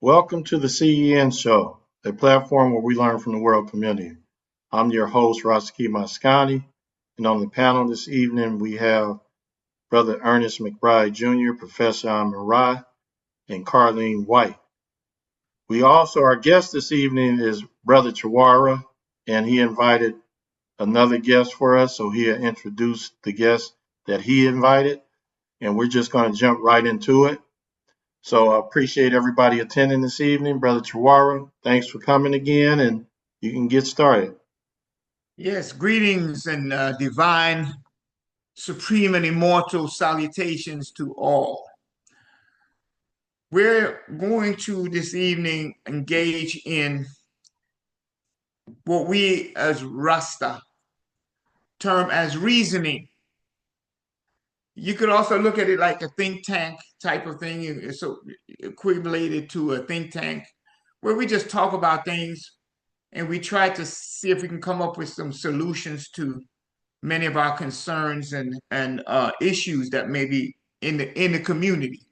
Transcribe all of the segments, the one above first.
Welcome to the CEN show, a platform where we learn from the world community. I'm your host, Rashaki Maskani, and on the panel this evening we have Brother Ernest McBride Jr., Professor Rahh, and Karlene White. Our guest this evening is Brother Chawara, and he invited another guest for us, so he'll introduce the guest that he invited, and we're just going to jump right into it. So I appreciate everybody attending this evening. Brother Chawara, thanks for coming again, and you can get started. Yes, greetings and divine, supreme, and immortal salutations to all. We're going to this evening engage in what we as Rasta term as reasoning. You could also look at it like a think tank type of thing, so equated to a think tank, where we just talk about things and we try to see if we can come up with some solutions to many of our concerns and issues that may be in the community.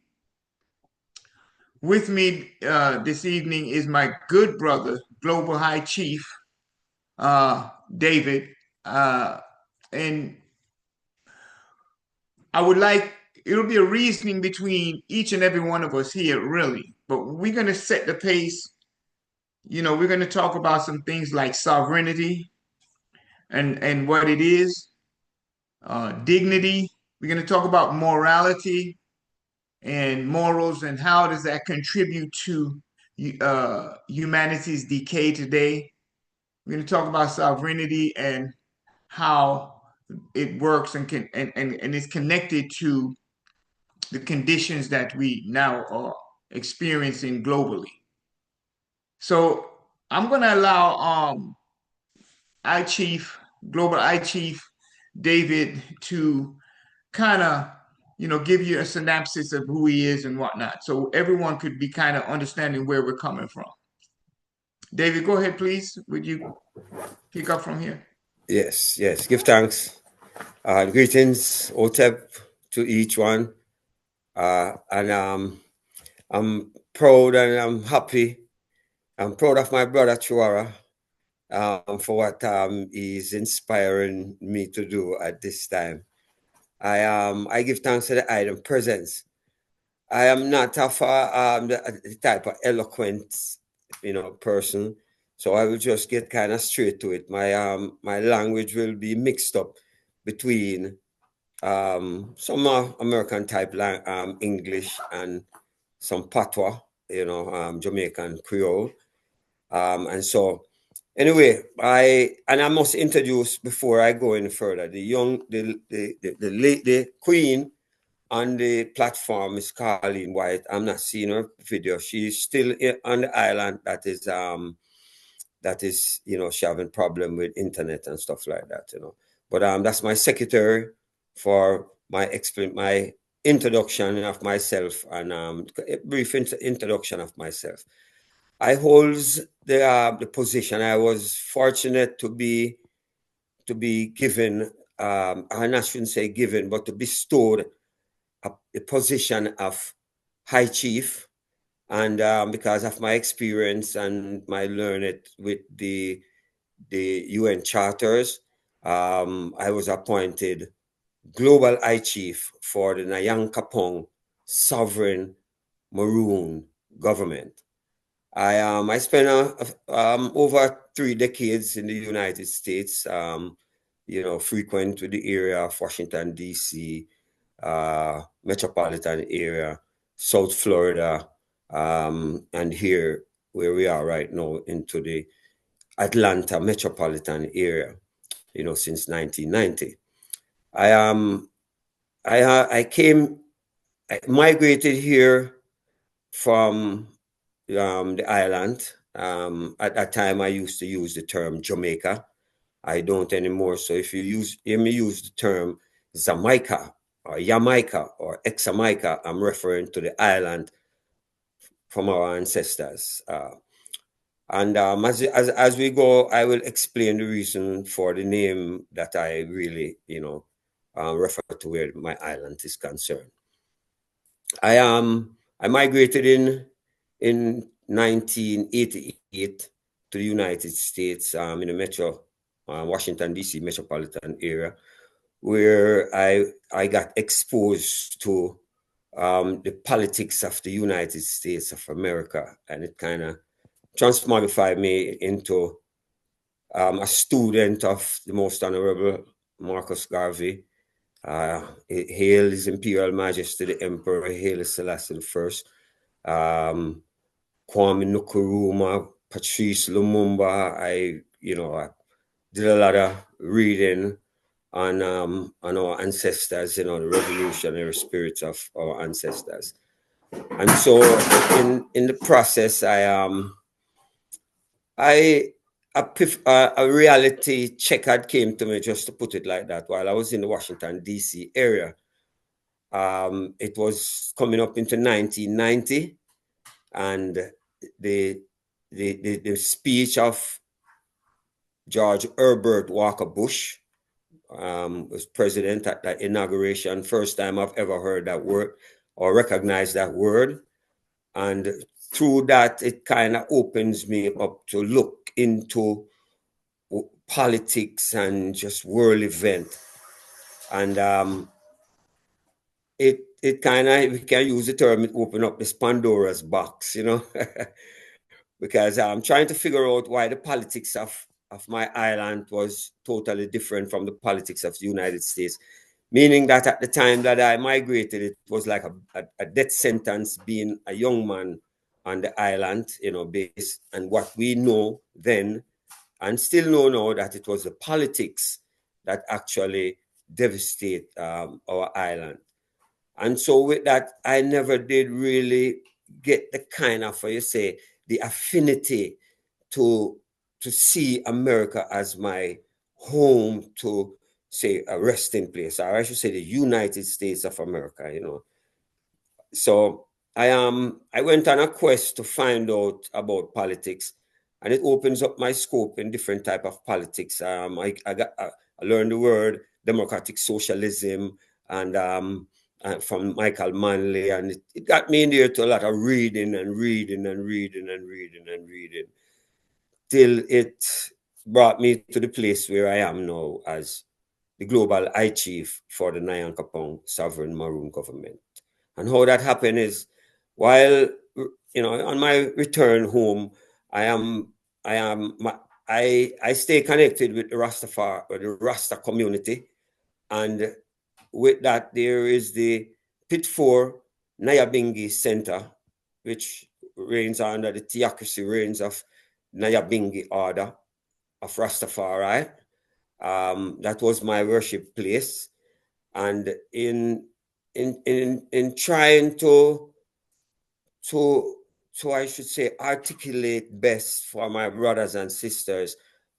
With me this evening is my good brother, Global High Chief David, and it'll be a reasoning between each and every one of us here, really. But we're going to set the pace. We're going to talk about some things like sovereignty and what it is, dignity. We're going to talk about morality and morals and how does that contribute to humanity's decay today. We're going to talk about sovereignty and how it works and is connected to the conditions that we now are experiencing globally. So I'm going to allow Global I Chief David to kind of give you a synopsis of who he is and whatnot, so everyone could be kind of understanding where we're coming from. David, go ahead, please. Would you pick up from here? Yes. Give thanks. Greetings, Otep, to each one. And I'm proud and I'm happy. I'm proud of my brother Chawara for what he's inspiring me to do at this time. I give thanks to the item presence. I am not the type of eloquent, person. So I will just get kind of straight to it. My language will be mixed up between some American type English and some patois, Jamaican Creole. And so anyway, I must introduce before I go any further, the queen on the platform is Karlene White. I'm not seeing her video. She's still on the island. That is, she having problem with internet and stuff like that, But that's my secretary for my introduction of myself and a brief introduction of myself. I hold the position. I was fortunate to be given, I shouldn't say given, but to bestowed a position of High Chief, and because of my experience and my learning with the UN charters, I was appointed Global High Chief for the Nyankapong Sovereign Maroon Government. I spent over 3 decades in the United States, frequent to the area of Washington, D.C., metropolitan area, South Florida, and here where we are right now into the Atlanta metropolitan area, since 1990. I migrated here from the island. At that time, I used to use the term Jamaica. I don't anymore. So if you hear me use the term Jamaica or Jamaica or Examaica, I'm referring to the island from our ancestors. And as we go, I will explain the reason for the name that I really, refer to where my island is concerned. I migrated in 1988 to the United States in the metro, Washington, D.C. metropolitan area, where I got exposed to the politics of the United States of America, and it kind of transmogrified me into a student of the Most Honorable Marcus Garvey. Hail His Imperial Majesty the Emperor Haile Selassie I. Kwame Nkrumah, Patrice Lumumba. I did a lot of reading on our ancestors, the revolutionary spirits of our ancestors. And so in the process, a reality check had came to me, just to put it like that, while I was in the Washington, D.C. area. It was coming up into 1990, and the speech of George Herbert Walker Bush was president at that inauguration. First time I've ever heard that word or recognized that word. And through that, it kind of opens me up to look into politics and just world event. And it kind of, we can use the term, it opened up this Pandora's box, because I'm trying to figure out why the politics of my island was totally different from the politics of the United States. Meaning that at the time that I migrated, it was like a death sentence being a young man on the island, based on what we know then and still know now, that it was the politics that actually devastate our island. And so with that, I never did really get the kind of, the affinity to see America as my home, to say a resting place, or I should say the United States of America, So I went on a quest to find out about politics, and it opens up my scope in different type of politics. I learned the word democratic socialism and from Michael Manley, and it got me in there to a lot of reading till it brought me to the place where I am now as the global High Chief for the Nyan-Kapong Sovereign Maroon Government. And how that happened is, while on my return home, I stay connected with the Rastafari, or the Rasta community, and with that there is the Pit 4 Nyabingi Center, which reigns under the theocracy reigns of Nyabingi order of Rastafari. That was my worship place, and in trying to I should say articulate best for my brothers and sisters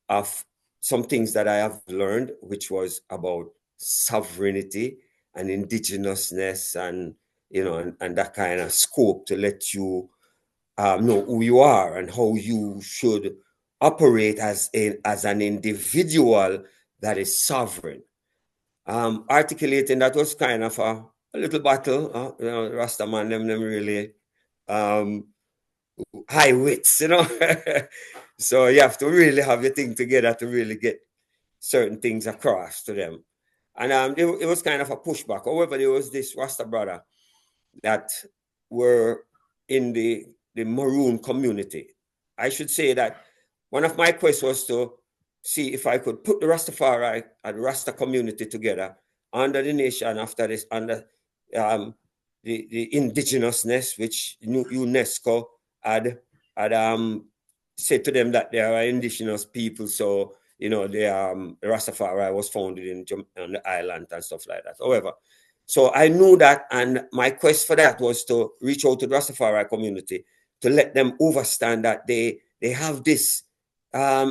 of some things that I have learned, which was about sovereignty and indigenousness, and and that kind of scope to let you know who you are and how you should operate as an individual that is sovereign. Articulating that was kind of a little battle. Rastaman, them really high wits, So you have to really have your thing together to really get certain things across to them. And it was kind of a pushback. However, there was this Rasta brother that were in the Maroon community. I should say that one of my quests was to see if I could put the Rastafari and Rasta community together under the nation after this, under the indigenousness, which UNESCO had said to them that they are indigenous people. So, the Rastafari was founded on the island and stuff like that. However, so I knew that, and my quest for that was to reach out to the Rastafari community to let them understand that they have this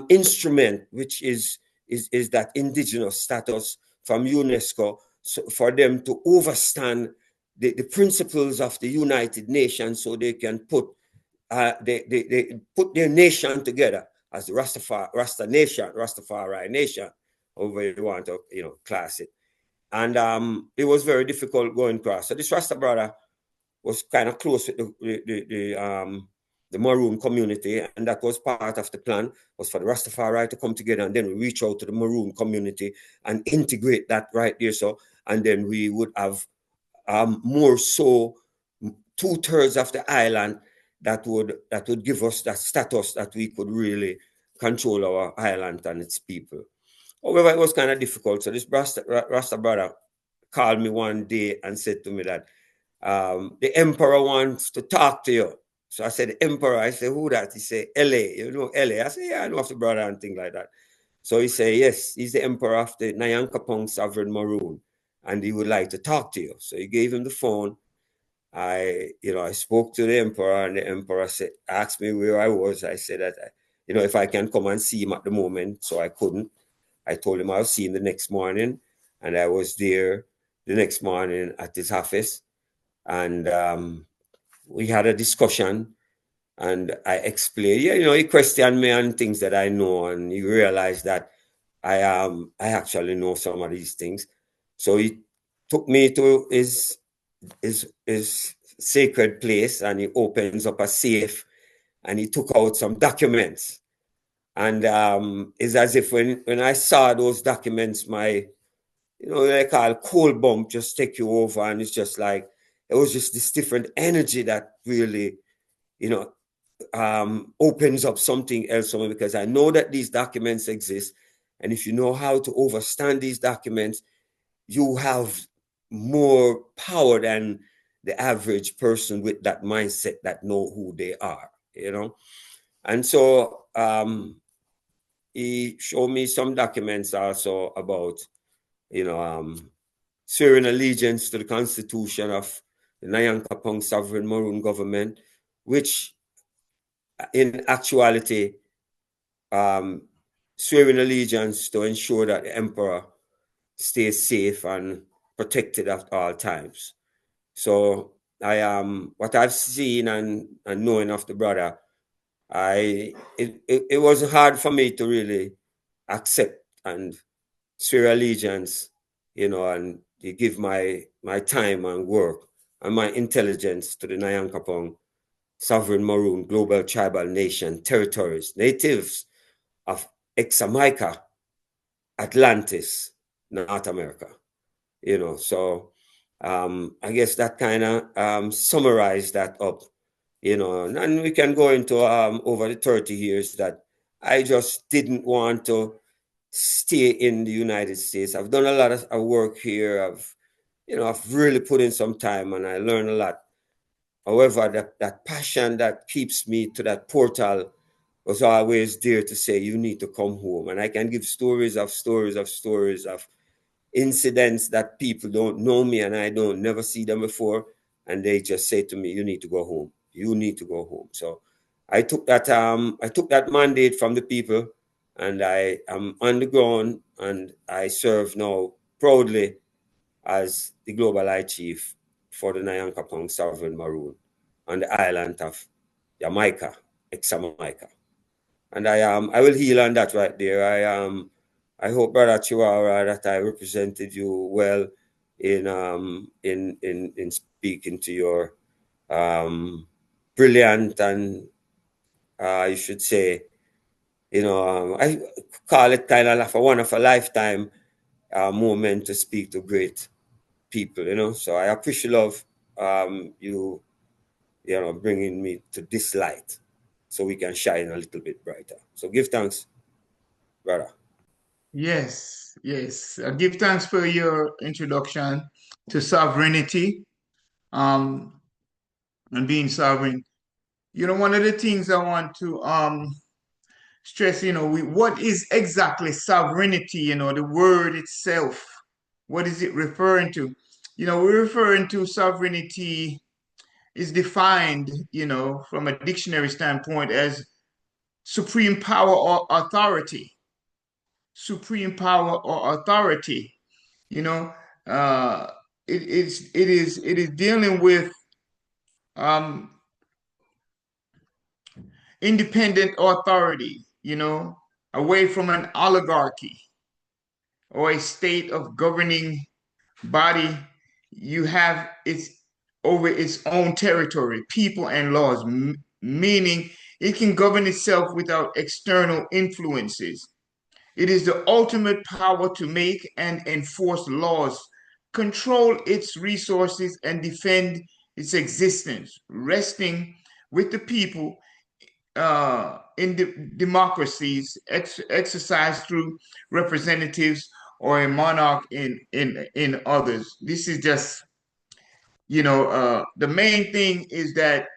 instrument, which is that indigenous status from UNESCO, so for them to understand the principles of the United Nations, so they can put they put their nation together as the Rastafari nation, however you want to class it. And it was very difficult going across. So this Rasta brother was kind of close with the Maroon community, and that was part of the plan, was for the Rastafari to come together, and then we reach out to the Maroon community and integrate that right there. So, and then we would have more so 2/3 of the island that would give us that status that we could really control our island and its people. However, it was kind of difficult. So this Rasta brother called me one day and said to me that the emperor wants to talk to you. So I said, emperor. I said, who that? He said, LA. You know, LA. I said, yeah, I know of the brother and things like that. So he said, yes, he's the emperor of the Nyankapong Sovereign Maroon, and he would like to talk to you. So he gave him the phone. I spoke to the emperor, and the emperor asked me where I was. I said that, if I can come and see him at the moment. So I couldn't. I told him I'll see him the next morning, and I was there the next morning at his office, and we had a discussion, and I explained, he questioned me on things that I know, and he realized that I actually know some of these things. So he took me to his sacred place, and he opens up a safe, and he took out some documents. And it's as if when I saw those documents, my, they call cold bump just take you over. And it's just like, it was just this different energy that really, opens up something else for me, because I know that these documents exist. And if you know how to understand these documents, you have more power than the average person with that mindset that know who they are, And so he showed me some documents also about, swearing allegiance to the Constitution of the Nyankapong Sovereign Maroon Government, which in actuality, swearing allegiance to ensure that the emperor stays safe and protected at all times. So what I've seen and knowing of the brother, it was hard for me to really accept and swear allegiance, and give my time and work and my intelligence to the Nyankapong Sovereign Maroon Global Tribal Nation territories, natives of Examaica, Atlantis, North America. So I guess that kind of summarized that up, and we can go into over the 30 years that I just didn't want to stay in the United States. I've done a lot of work here. I've really put in some time, and I learned a lot. However, that passion that keeps me to that portal was always there to say, you need to come home. And I can give stories of incidents that people don't know me and I don't never see them before. And they just say to me, you need to go home. You need to go home. So I took that mandate from the people, and I am on the ground, and I serve now proudly as the Global High Chief for the Nyankapong Sovereign Maroon on the island of Jamaica, Examaica. And I will heal on that right there. I hope, Brother Chihuahua, that I represented you well in speaking to your brilliant and you should say, I call it kind of like one of a lifetime moment to speak to great people, So I appreciate love you bringing me to this light so we can shine a little bit brighter. So give thanks, brother. Yes, yes. Give thanks for your introduction to sovereignty, and being sovereign. One of the things I want to stress, what is exactly sovereignty? The word itself. What is it referring to? We're referring to sovereignty is defined, from a dictionary standpoint as supreme power or authority. Supreme power or authority. You know, it is dealing with um, independent authority. Away from an oligarchy or a state of governing body. You have its over its own territory, people and laws, meaning it can govern itself without external influences. It is the ultimate power to make and enforce laws, control its resources, and defend its existence, resting with the people in democracies exercised through representatives or a monarch in others. This is just, the main thing is that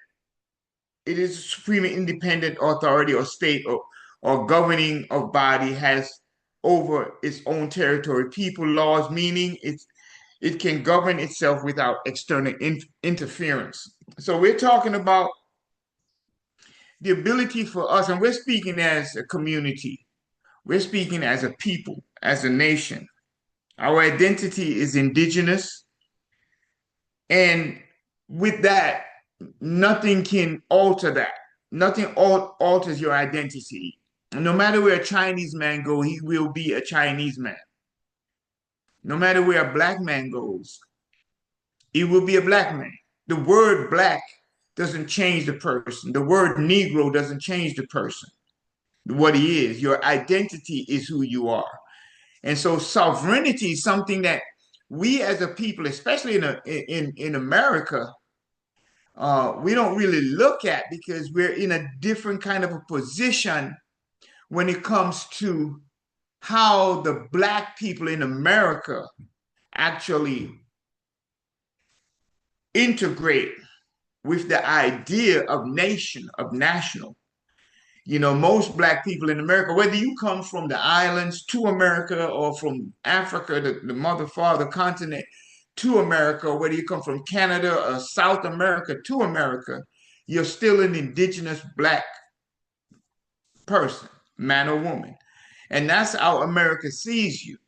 it is a supreme independent authority or state or governing of body has over its own territory. People laws, meaning it can govern itself without external interference. So we're talking about the ability for us, and we're speaking as a community, we're speaking as a people, as a nation. Our identity is indigenous, and with that, nothing can alter that. Nothing alters your identity. No matter where a Chinese man goes, he will be a Chinese man. No matter where a black man goes, he will be a black man. The word black doesn't change the person. The word Negro doesn't change the person. What he is, your identity is who you are. And so sovereignty is something that we as a people, especially in America, we don't really look at because we're in a different kind of a position when it comes to how the black people in America actually integrate with the idea of nation, of national. Most black people in America, whether you come from the islands to America or from Africa, the mother, father continent to America, or whether you come from Canada or South America to America, you're still an indigenous black person, man or woman. And that's how America sees you.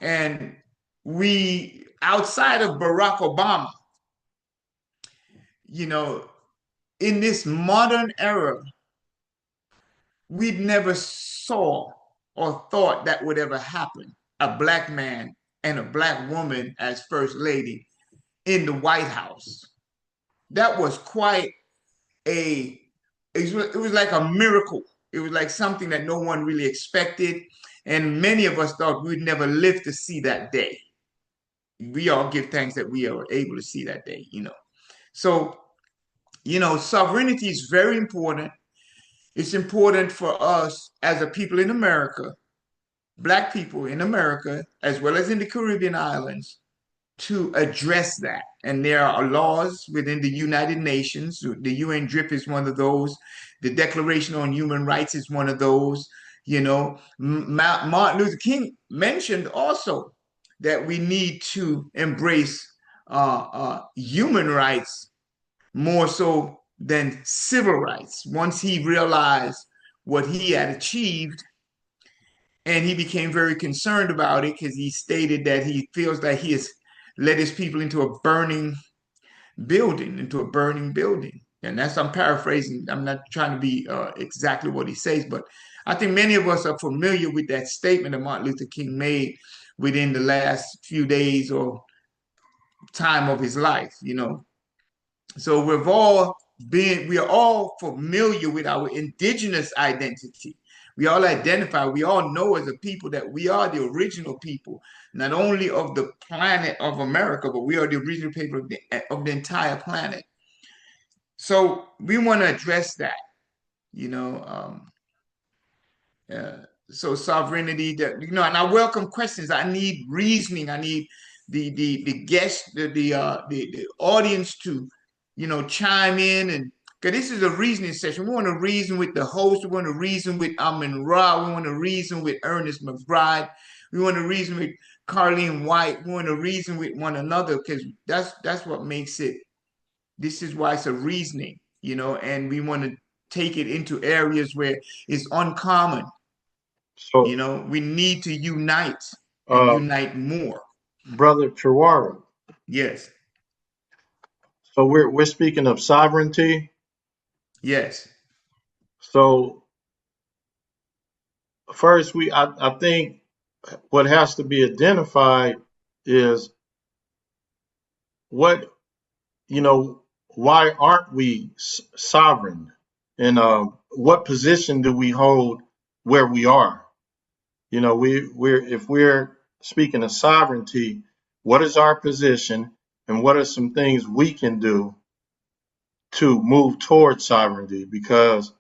And we, outside of Barack Obama, in this modern era, we never saw or thought that would ever happen. A black man and a black woman as first lady in the White House. That was quite it was like a miracle. It was like something that no one really expected. And many of us thought we'd never live to see that day. We all give thanks that we are able to see that day. So, sovereignty is very important. It's important for us as a people in America, black people in America, as well as in the Caribbean islands, to address that. And there are laws within the United Nations. The UN DRIP is one of those. The Declaration on Human Rights is one of those. Martin Luther King mentioned also that we need to embrace human rights more so than civil rights. Once he realized what he had achieved, and he became very concerned about it because he stated that he feels that he has led his people into a burning building. And that's, I'm paraphrasing. I'm not trying to be exactly what he says, but I think many of us are familiar with that statement that Martin Luther King made within the last few days or time of his life, So we are all familiar with our indigenous identity. We all identify, we all know as a people that we are the original people, not only of the planet of America, but we are the original people of the entire planet. So we want to address that, so sovereignty, and I welcome questions. I need reasoning. I need the guests, the audience to, chime in, and because this is a reasoning session. We want to reason with the host. We want to reason with Rahh. We want to reason with Ernest McBride. We want to reason with Karlene White. We want to reason with one another because that's what makes it. This is why it's a reasoning, and we want to take it into areas where it's uncommon. So, we need to unite and unite more. Brother Chihuahua. Yes. So we're speaking of sovereignty. Yes. So first, I think what has to be identified is why aren't we sovereign? And what position do we hold where we are? You know, if we're speaking of sovereignty, what is our position, and what are some things we can do to move towards sovereignty? Because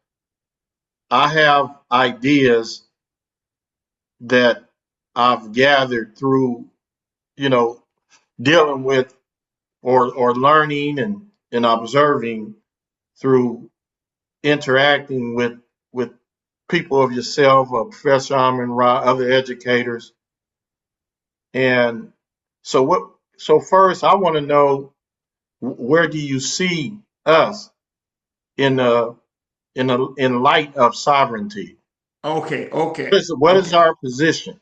I have ideas that I've gathered through, you know, dealing with or learning and observing through interacting with people of yourself, Professor Amon Ra, other educators. And so first I want to know, where do you see us in in light of sovereignty? Okay, What is our position?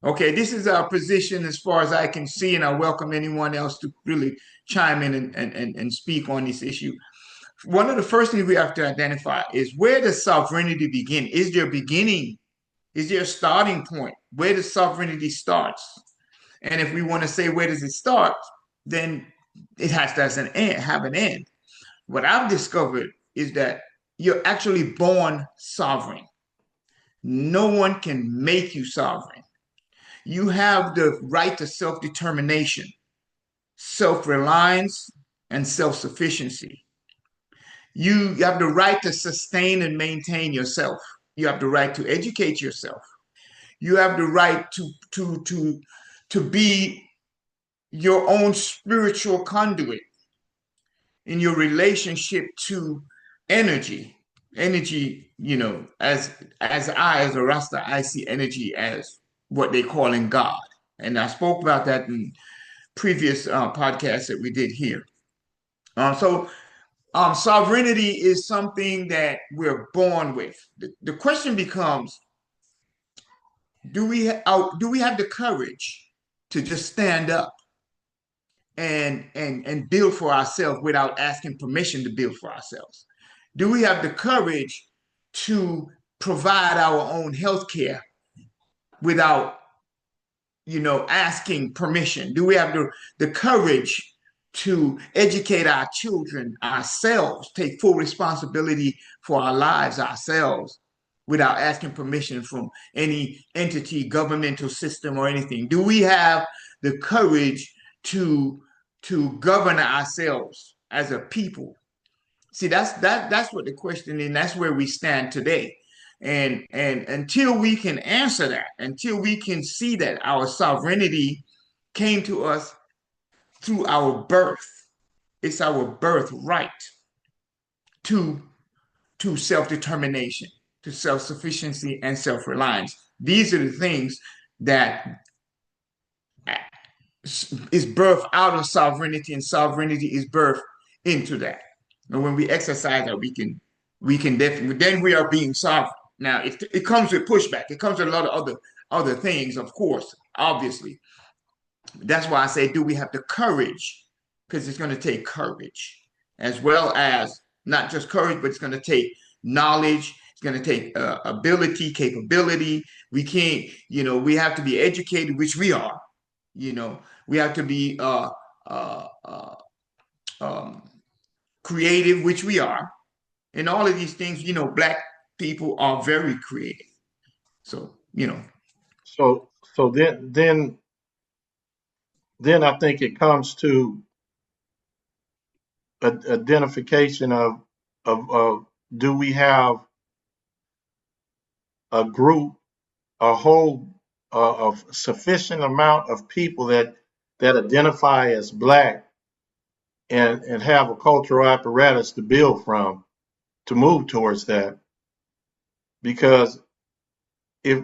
okay. This is our position as far as I can see, and I welcome anyone else to really chime in and speak on this issue. One of the first things we have to identify is, where does sovereignty begin? Is there a beginning? Is there a starting point? Where does sovereignty starts? And if we want to say, where does it start, then it has to have an end. What I've discovered is that you're actually born sovereign. No one can make you sovereign. You have the right to self-determination, self-reliance, and self-sufficiency. You have the right to sustain and maintain yourself. You have the right to educate yourself. You have the right to be your own spiritual conduit in your relationship to energy. Energy, as a Rasta, I see energy as what they call in God. And I spoke about that in previous podcasts that we did here. Sovereignty is something that we're born with. The question becomes, do we have the courage to just stand up and build for ourselves without asking permission to build for ourselves? Do we have the courage to provide our own health care without, asking permission? Do we have the courage to educate our children ourselves, take full responsibility for our lives ourselves without asking permission from any entity, governmental system, or anything? Do we have the courage to govern ourselves as a people? See, that's what the question is, and that's where we stand today. And until we can answer that, until we can see that our sovereignty came to us through our birth, it's our birthright to self-determination, to self-sufficiency, and self-reliance. These are the things that is birthed out of sovereignty, and sovereignty is birthed into that. And when we exercise that, we can definitely, then we are being sovereign. Now it comes with pushback. It comes with a lot of other things, of course, obviously. That's why I say, do we have the courage? Because it's going to take courage, as well as not just courage, but it's going to take knowledge. It's going to take ability, capability. We can't, we have to be educated, which we are. We have to be creative, which we are. And all of these things, Black people are very creative. So, So then I think it comes to identification of do we have a group, a whole of sufficient amount of people that identify as Black and have a cultural apparatus to build from, to move towards that? Because if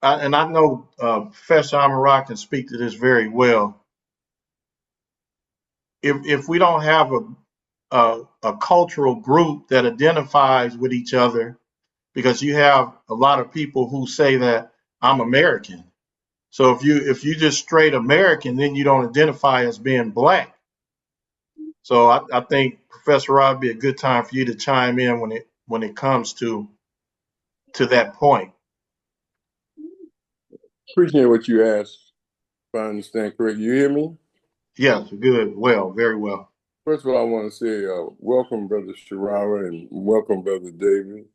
and I know Professor Amara can speak to this very well. If we don't have a cultural group that identifies with each other, because you have a lot of people who say that I'm American. So if you just straight American, then you don't identify as being Black. So I think, Professor Rob, would be a good time for you to chime in when it comes to that point. Appreciate what you asked. If I understand correct, you hear me? Yes, good, well, very well. First of all, I want to say welcome, Brother Sharawa, and welcome, Brother David.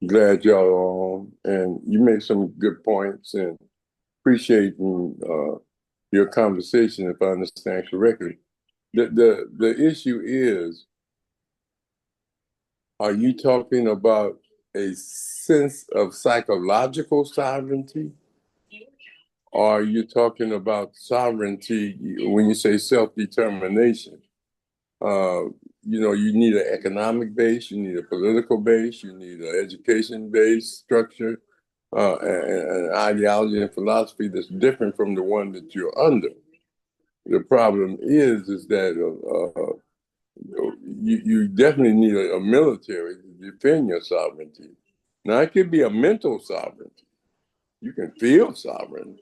Glad y'all are on, and you made some good points, and appreciating your conversation, if I understand correctly. The issue is, are you talking about a sense of psychological sovereignty? Or are you talking about sovereignty when you say self-determination? You need an economic base, you need a political base, you need an education base structure, and ideology and philosophy that's different from the one that you're under. The problem is that you definitely need a military to defend your sovereignty. Now, it could be a mental sovereignty. You can feel sovereign,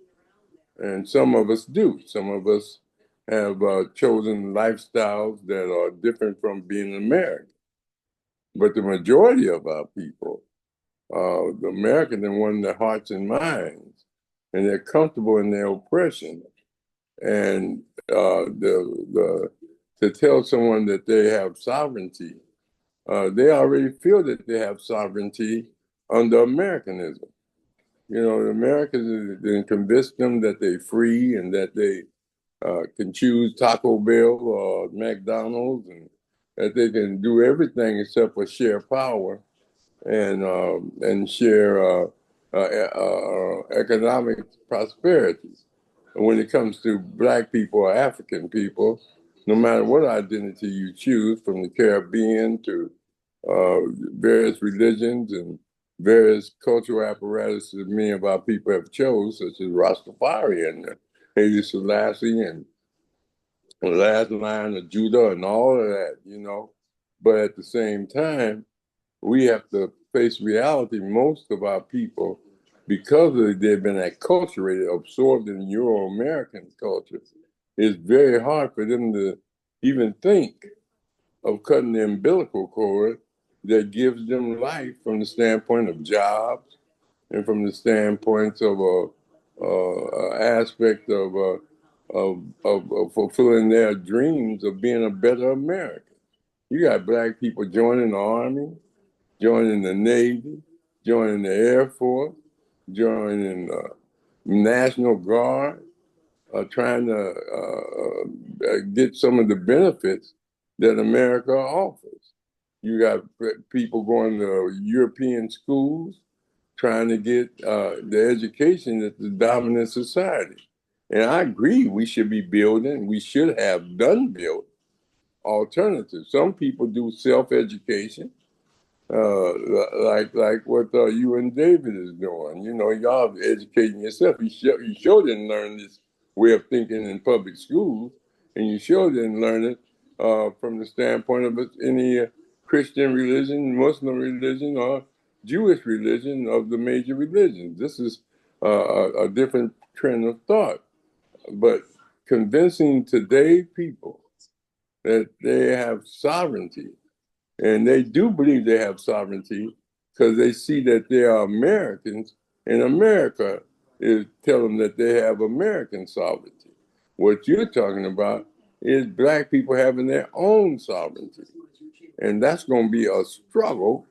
and some of us do. Some of us have chosen lifestyles that are different from being American. But the majority of our people, the Americans, have won their hearts and minds, and they're comfortable in their oppression. And to tell someone that they have sovereignty, they already feel that they have sovereignty under Americanism. The Americans then convince them that they're free and that they can choose Taco Bell or McDonald's, and that they can do everything except for share power and share economic prosperity. And when it comes to Black people or African people, no matter what identity you choose, from the Caribbean to various religions and various cultural apparatuses that many of our people have chose, such as Rastafari and Haile Selassie and the last line of Judah and all of that. But at the same time, we have to face reality. Most of our people, because they've been acculturated, absorbed in Euro-American culture, it's very hard for them to even think of cutting the umbilical cord that gives them life from the standpoint of jobs and from the standpoint of aspect of fulfilling their dreams of being a better American. You got Black people joining the Army, joining the Navy, joining the Air Force, joining the National Guard, trying to get some of the benefits that America offers. You got people going to European schools, trying to get the education that's the dominant society. And I agree, we should be building, we should have done built alternatives. Some people do self-education, like what you and David is doing. Y'all educating yourself. You sure didn't learn this way of thinking in public schools, and you sure didn't learn it from the standpoint of any Christian religion, Muslim religion, or Jewish religion of the major religions. This is a different trend of thought. But convincing today people that they have sovereignty, and they do believe they have sovereignty because they see that they are Americans, and America is telling them that they have American sovereignty. What you're talking about is Black people having their own sovereignty. And that's going to be a struggle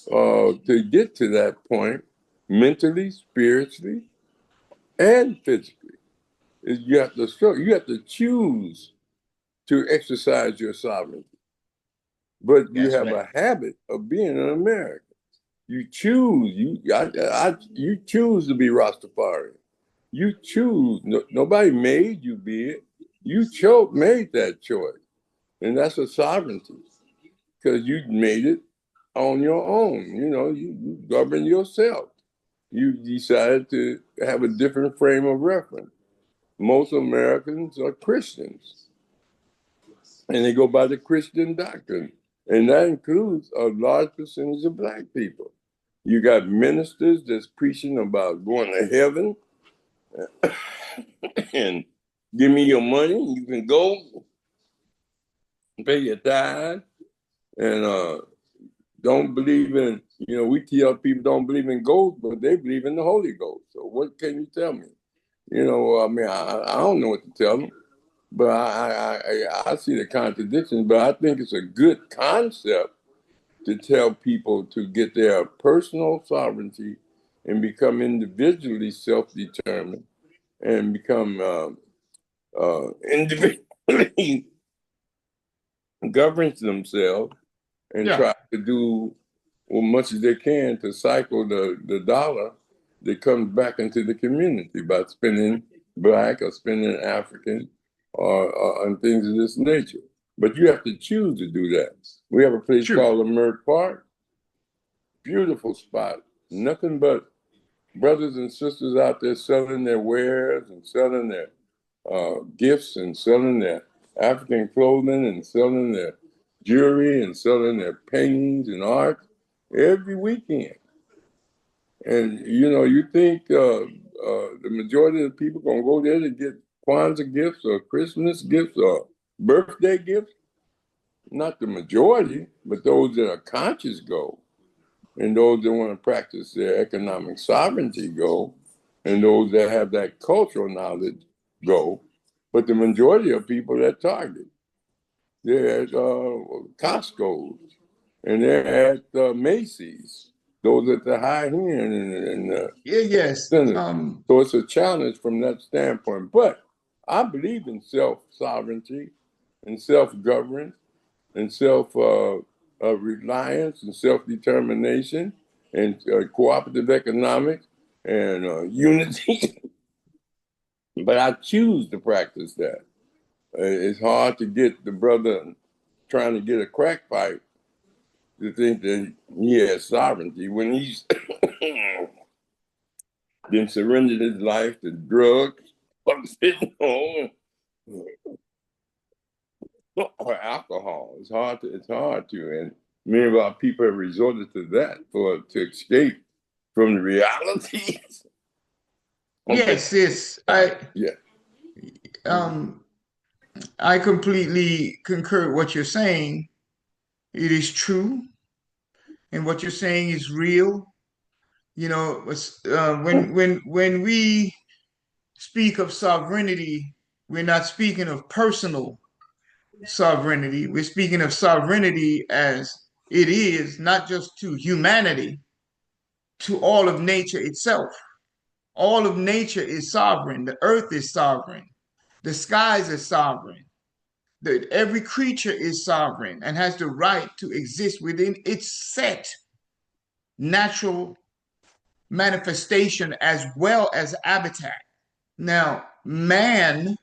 to get to that point mentally, spiritually, and physically. You have to choose to exercise your sovereignty. But you have a habit of being an American. You choose. You choose to be Rastafarian. You choose. Nobody made you be it. You made that choice, and that's a sovereignty because you made it on your own. You govern yourself. You decided to have a different frame of reference. Most Americans are Christians, and they go by the Christian doctrine. And that includes a large percentage of Black people. You got ministers that's preaching about going to heaven and give me your money, you can go pay your tithe, and don't believe in, we tell people don't believe in ghosts, but they believe in the Holy Ghost. So what can you tell me? I don't know what to tell them. But I see the contradiction, but I think it's a good concept to tell people to get their personal sovereignty and become individually self-determined and become individually governs themselves and try to do as much as they can to cycle the dollar that comes back into the community by spending Black or spending African or on things of this nature. But you have to choose to do that. We have a place called Lamert Park, beautiful spot, nothing but brothers and sisters out there selling their wares and selling their gifts and selling their African clothing and selling their jewelry and selling their paintings and art every weekend. And, you know, you think the majority of the people going to go there to get Kwanzaa gifts or Christmas gifts or birthday gifts? Not the majority, but those that are conscious go. And those that want to practice their economic sovereignty go. And those that have that cultural knowledge go. But the majority of people at Target, they're at Costco, and they're at Macy's. Those at the high end and yes. So it's a challenge from that standpoint. But I believe in self-sovereignty and self-governance and self-reliance and self-determination and cooperative economics and unity. But I choose to practice that. It's hard to get the brother trying to get a crack pipe to think that he has sovereignty when he's then surrendered his life to drugs or sitting home or alcohol. It's hard to, and many of our people have resorted to that to escape from the realities. Yes. I completely concur with what you're saying. It is true, and what you're saying is real. You know, when we speak of sovereignty, we're not speaking of personal sovereignty. We're speaking of sovereignty as it is, not just to humanity, to all of nature itself. All of nature is sovereign. The earth is sovereign. The skies are sovereign. Every creature is sovereign and has the right to exist within its set natural manifestation as well as habitat. Now, man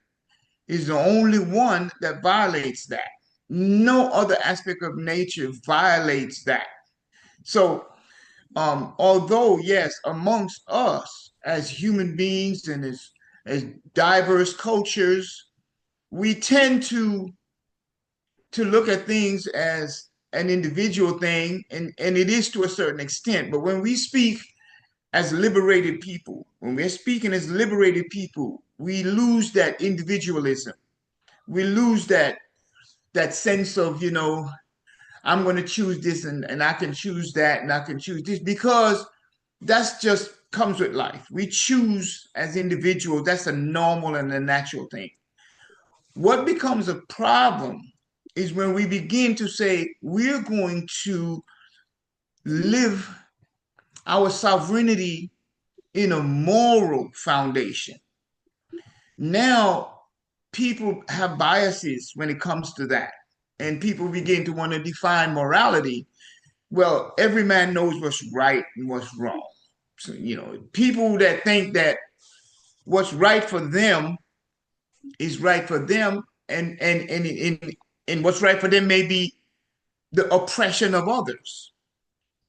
is the only one that violates that. No other aspect of nature violates that. So, although, yes, amongst us as human beings and as diverse cultures, we tend to look at things as an individual thing, and it is to a certain extent. But when we speak as liberated people, when we're speaking as liberated people, we lose that individualism. We lose that sense of, you know, I'm going to choose this and I can choose that and I can choose this, because that's just comes with life. We choose as individuals. That's a normal and a natural thing. What becomes a problem is when we begin to say we're going to live our sovereignty in a moral foundation. Now, people have biases when it comes to that, and people begin to want to define morality. Well, every man knows what's right and what's wrong. So, you know, people that think that what's right for them is right for them, and what's right for them may be the oppression of others.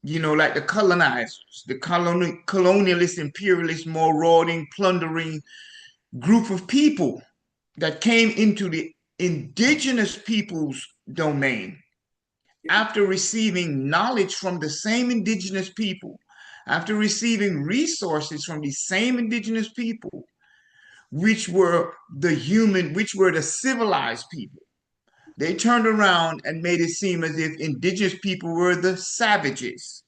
You know, like the colonizers, the colonialist, imperialist, marauding, plundering group of people that came into the indigenous people's domain after receiving knowledge from the same indigenous people, after receiving resources from the same indigenous people, which were the civilized people. They turned around and made it seem as if indigenous people were the savages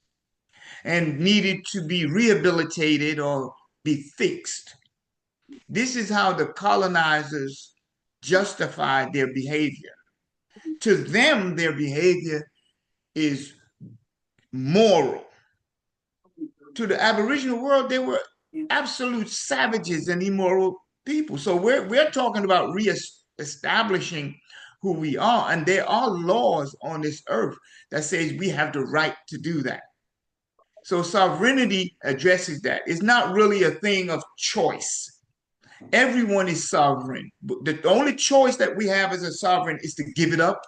and needed to be rehabilitated or be fixed. This is how the colonizers justify their behavior. To them, their behavior is moral. To the Aboriginal world, they were absolute savages and immoral people. So we're talking about reestablishing who we are, and there are laws on this earth that says we have the right to do that. So sovereignty addresses that. It's not really a thing of choice. Everyone is sovereign. The only choice that we have as a sovereign is to give it up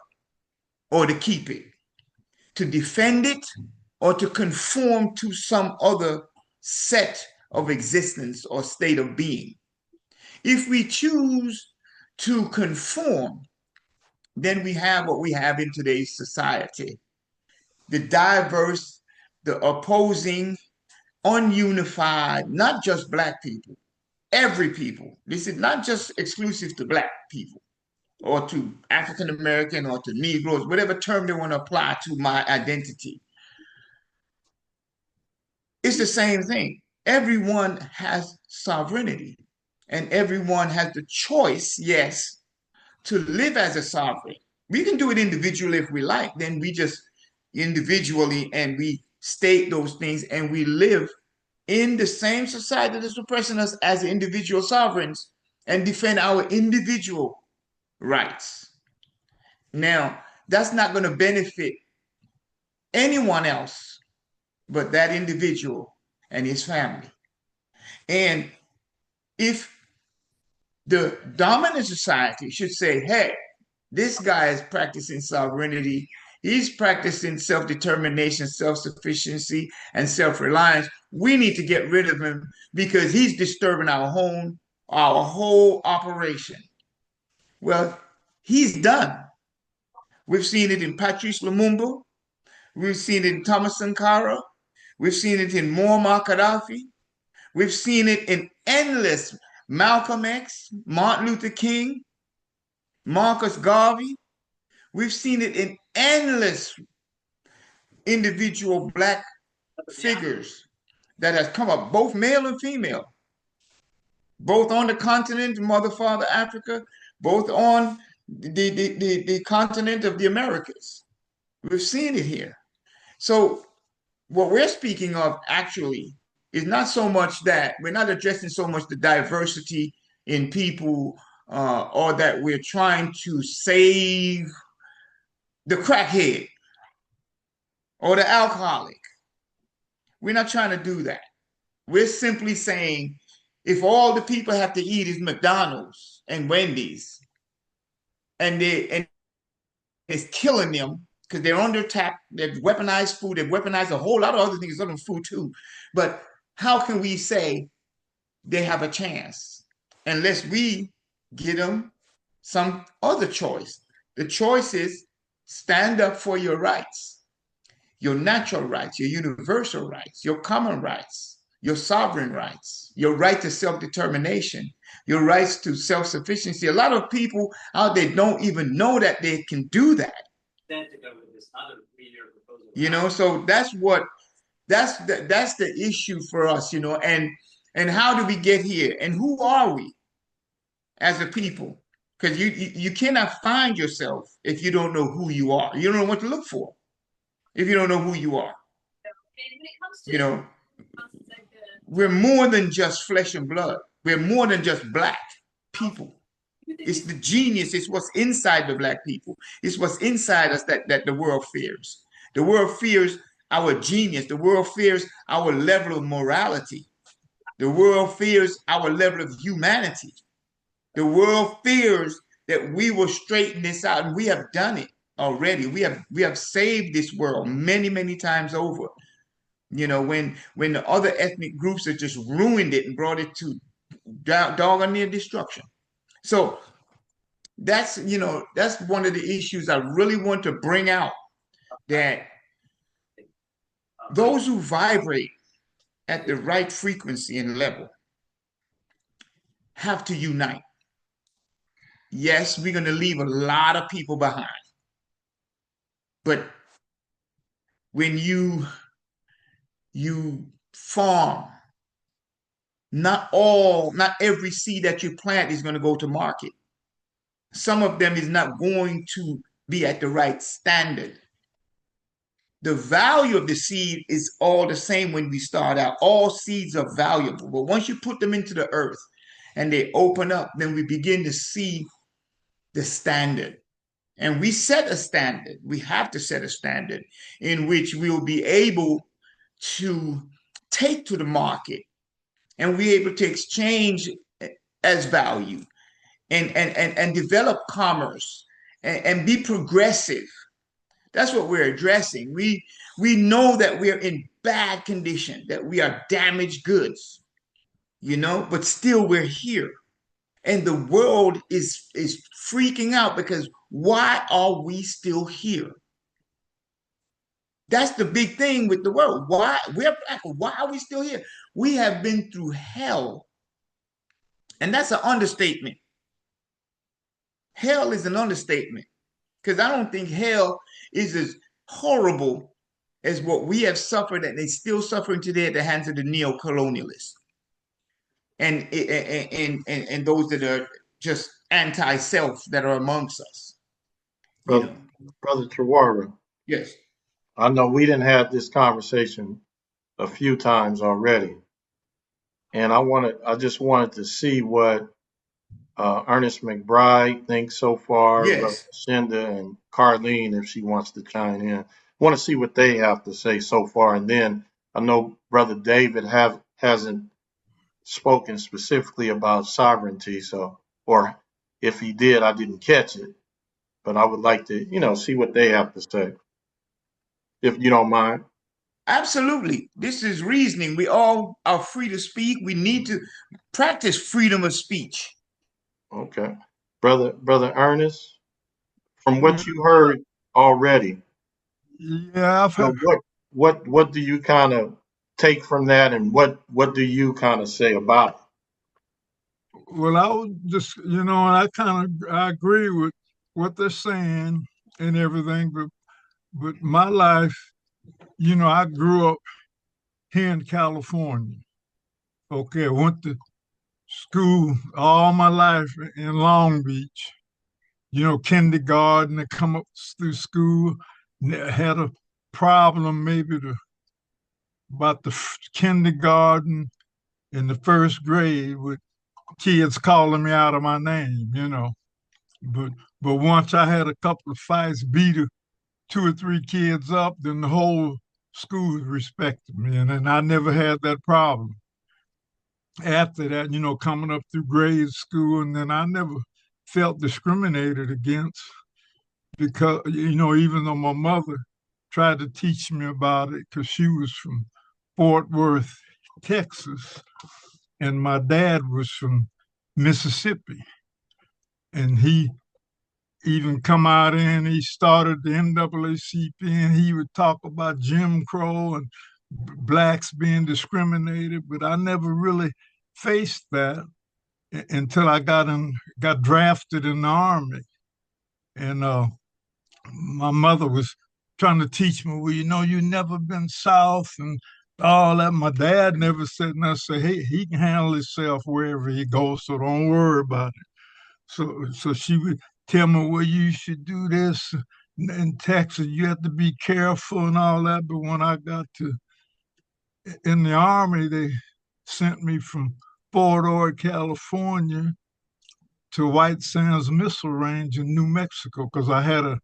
or to keep it, to defend it or to conform to some other set of existence or state of being. If we choose to conform, then we have what we have in today's society: the diverse, the opposing, ununified, not just Black people, every people. This is not just exclusive to Black people or to African American or to Negroes, whatever term they want to apply to my identity. It's the same thing. Everyone has sovereignty, and everyone has the choice, yes, to live as a sovereign. We can do it individually if we like, then we just individually and we state those things and we live in the same society that's oppressing us as individual sovereigns and defend our individual rights. Now, that's not going to benefit anyone else but that individual and his family. And if the dominant society should say, hey, this guy is practicing sovereignty, he's practicing self-determination, self-sufficiency, and self-reliance, we need to get rid of him because he's disturbing our whole operation. Well, he's done. We've seen it in Patrice Lumumba. We've seen it in Thomas Sankara. We've seen it in Muammar Gaddafi. We've seen it in endless Malcolm X, Martin Luther King, Marcus Garvey. We've seen it in endless individual Black figures that has come up, both male and female, both on the continent, Mother, Father, Africa, both on the continent of the Americas. We've seen it here. So what we're speaking of actually is not so much that we're not addressing so much the diversity in people or that we're trying to save the crackhead or the alcoholic. We're not trying to do that. We're simply saying if all the people have to eat is McDonald's and Wendy's and it's killing them because they're under attack, they've weaponized food, they've weaponized a whole lot of other things other than food too. But how can we say they have a chance unless we give them some other choice? The choice is stand up for your rights, your natural rights, your universal rights, your common rights, your sovereign rights, your right to self-determination, your rights to self-sufficiency. A lot of people out there don't even know that they can do that. You know, so that's the issue for us, you know, and how do we get here and who are we as a people? Because you cannot find yourself if you don't know who you are. You don't know what to look for if you don't know who you are. You know, we're more than just flesh and blood. We're more than just Black people. It's the genius. It's what's inside the Black people. It's what's inside us that the world fears. The world fears our genius. The world fears our level of morality. The world fears our level of humanity. The world fears that we will straighten this out, and we have done it already. We have saved this world many, many times over. You know, when the other ethnic groups have just ruined it and brought it to doggone near destruction. So that's, you know, that's one of the issues I really want to bring out, that those who vibrate at the right frequency and level have to unite. Yes, we're going to leave a lot of people behind. But when you farm, not every seed that you plant is going to go to market. some of them is not going to be at the right standard. The value of the seed is all the same when we start out. All seeds are valuable, but once you put them into the earth and they open up, then we begin to see the standard. And we set a standard. We have to set a standard in which we'll be able to take to the market and be able to exchange as value and develop commerce and be progressive. That's what we're addressing. We know that we're in bad condition, that we are damaged goods, but still we're here. And the world is freaking out because why are we still here? That's the big thing with the world. Why we're black? Why are we still here? We have been through hell. And that's an understatement. Hell is an understatement because I don't think hell is as horrible as what we have suffered and they're still suffering today at the hands of the neo-colonialists and those that are just anti-self that are amongst us. Brother Trawara, Yes. I know we didn't have this conversation a few times already, and I just wanted to see what Ernest McBride thinks so far, Yes. Mshinda and Karlene, if she wants to chime in. I want to see what they have to say so far, and then I know Brother David hasn't spoken specifically about sovereignty, or if he did, I didn't catch it. But I would like to, see what they have to say, if you don't mind. Absolutely. This is reasoning. We all are free to speak. We need to practice freedom of speech. Okay. Brother Ernest, from what you heard already, Yeah, what do you kind of take from that, and what do you kind of say about it? well, I would just, and I agree with what they're saying and everything, but my life, I grew up here in California. Okay, I went to school all my life in Long Beach. Kindergarten, to come up through school, had a problem maybe about the kindergarten in the first grade with kids calling me out of my name, But once I had a couple of fights, beat 2 or 3 kids up, then the whole school respected me, and then I never had that problem. After that, coming up through grade school, and then I never felt discriminated against because, even though my mother tried to teach me about it because she was from Fort Worth, Texas, and my dad was from Mississippi. And he even come out and he started the NAACP, and he would talk about Jim Crow and blacks being discriminated, but I never really faced that until I got drafted in the Army. And my mother was trying to teach me, well, you never been South and all that. My dad never said nothing. Say, hey, he can handle himself wherever he goes, so don't worry about it. So she would tell me, well, you should do this in Texas. You have to be careful and all that. But when I got in the Army, they sent me from Fort Ord, California to White Sands Missile Range in New Mexico because I had an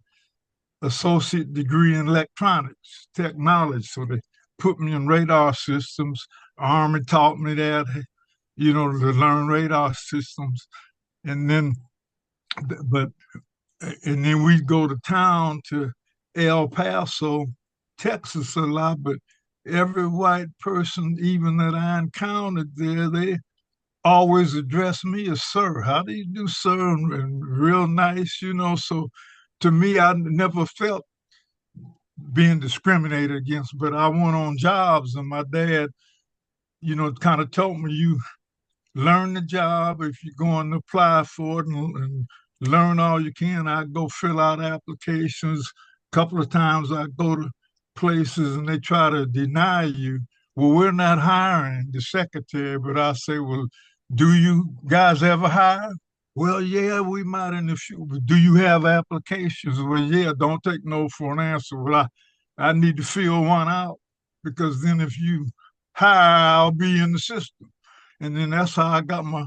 associate degree in electronics technology. So they put me in radar systems. Army taught me that, to learn radar systems. And then we'd go to town to El Paso, Texas a lot, but every white person, even that I encountered there, they always addressed me as sir. How do you do, sir? And real nice, So to me, I never felt being discriminated against, but I went on jobs and my dad, kind of told me, you learn the job. If you're going to apply for it and learn all you can, I go fill out applications. A couple of times I go to places and they try to deny you. Well, we're not hiring the secretary, but I say, well, do you guys ever hire? Well, yeah, we might in the future. Do you have applications? Well, yeah, don't take no for an answer. Well, I need to fill one out because then if you hire, I'll be in the system. And then that's how I got my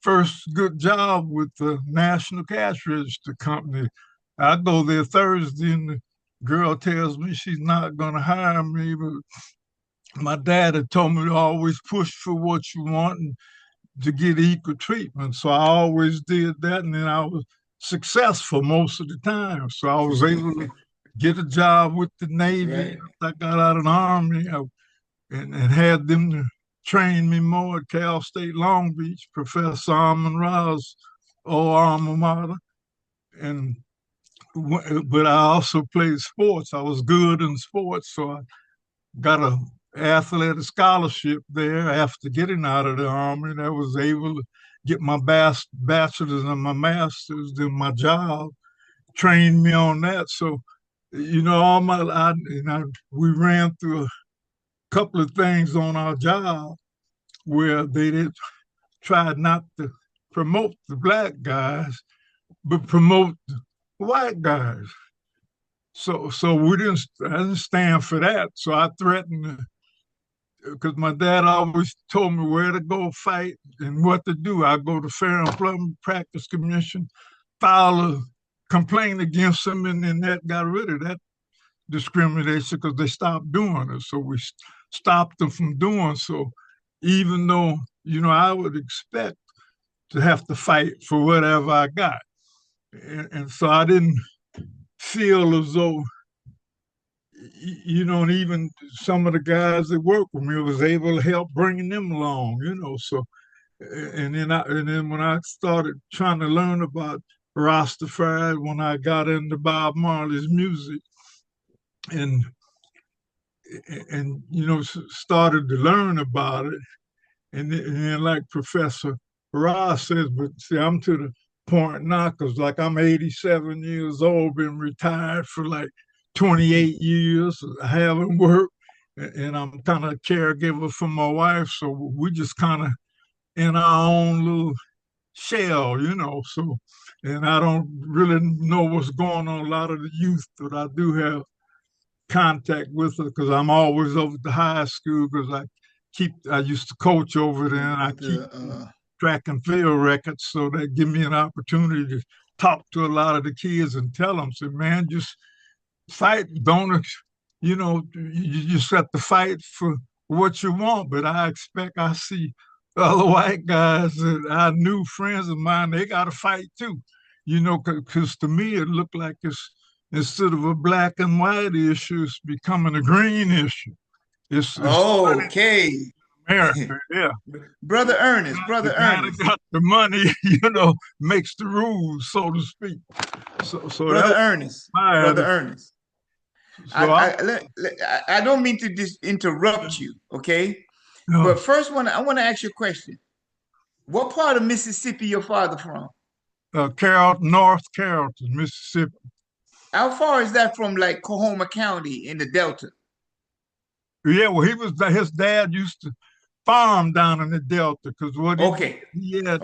first good job with the National Cash Register Company. I go there Thursday and the girl tells me she's not going to hire me, but my dad had told me to always push for what you want and to get equal treatment. So I always did that. And then I was successful most of the time. So I was able to get a job with the Navy. Right. I got out of the Army and had them to train me more at Cal State Long Beach, Professor Rahh's old alma mater. And but I also played sports. I was good in sports, so I got a athletic scholarship there after getting out of the Army. And I was able to get my bachelor's and my master's. Then my job trained me on that. So, all we ran through a couple of things on our job where they did tried not to promote the black guys, but promote the white guys. So I didn't stand for that. So I threatened because my dad always told me where to go fight and what to do. I go to Fair Employment Practice Commission, file a complaint against them, and then that got rid of that discrimination because they stopped doing it. So we stopped them from doing so, even though, I would expect to have to fight for whatever I got. And so I didn't feel as though, and even some of the guys that work with me was able to help bringing them along, So, and then when I started trying to learn about Rastafari, when I got into Bob Marley's music, and started to learn about it, and then like Professor Rahh says, but see, I'm to the point now because like I'm 87 years old, been retired for like 28 years. I haven't worked, and I'm kind of a caregiver for my wife. So we just kind of in our own little shell, So, and I don't really know what's going on. A lot of the youth that I do have contact with her because I'm always over at the high school because I used to coach over there and I keep track and field records. So that give me an opportunity to talk to a lot of the kids and tell them, say, man, just fight. Don't, you just have to fight for what you want. But I see other white guys that I knew, friends of mine, they got to fight too, because to me, it looked like instead of a black and white issue, it's becoming a green issue. It's okay. America, yeah. Brother Ernest, the guy that got the money, makes the rules, so to speak. So Brother Ernest, So I don't mean to interrupt you, okay? No. But first, I want to ask you a question. What part of Mississippi your father from? North Carrollton, Mississippi. How far is that from like Coahoma County in the Delta? Yeah, well, his dad used to farm down in the Delta because he had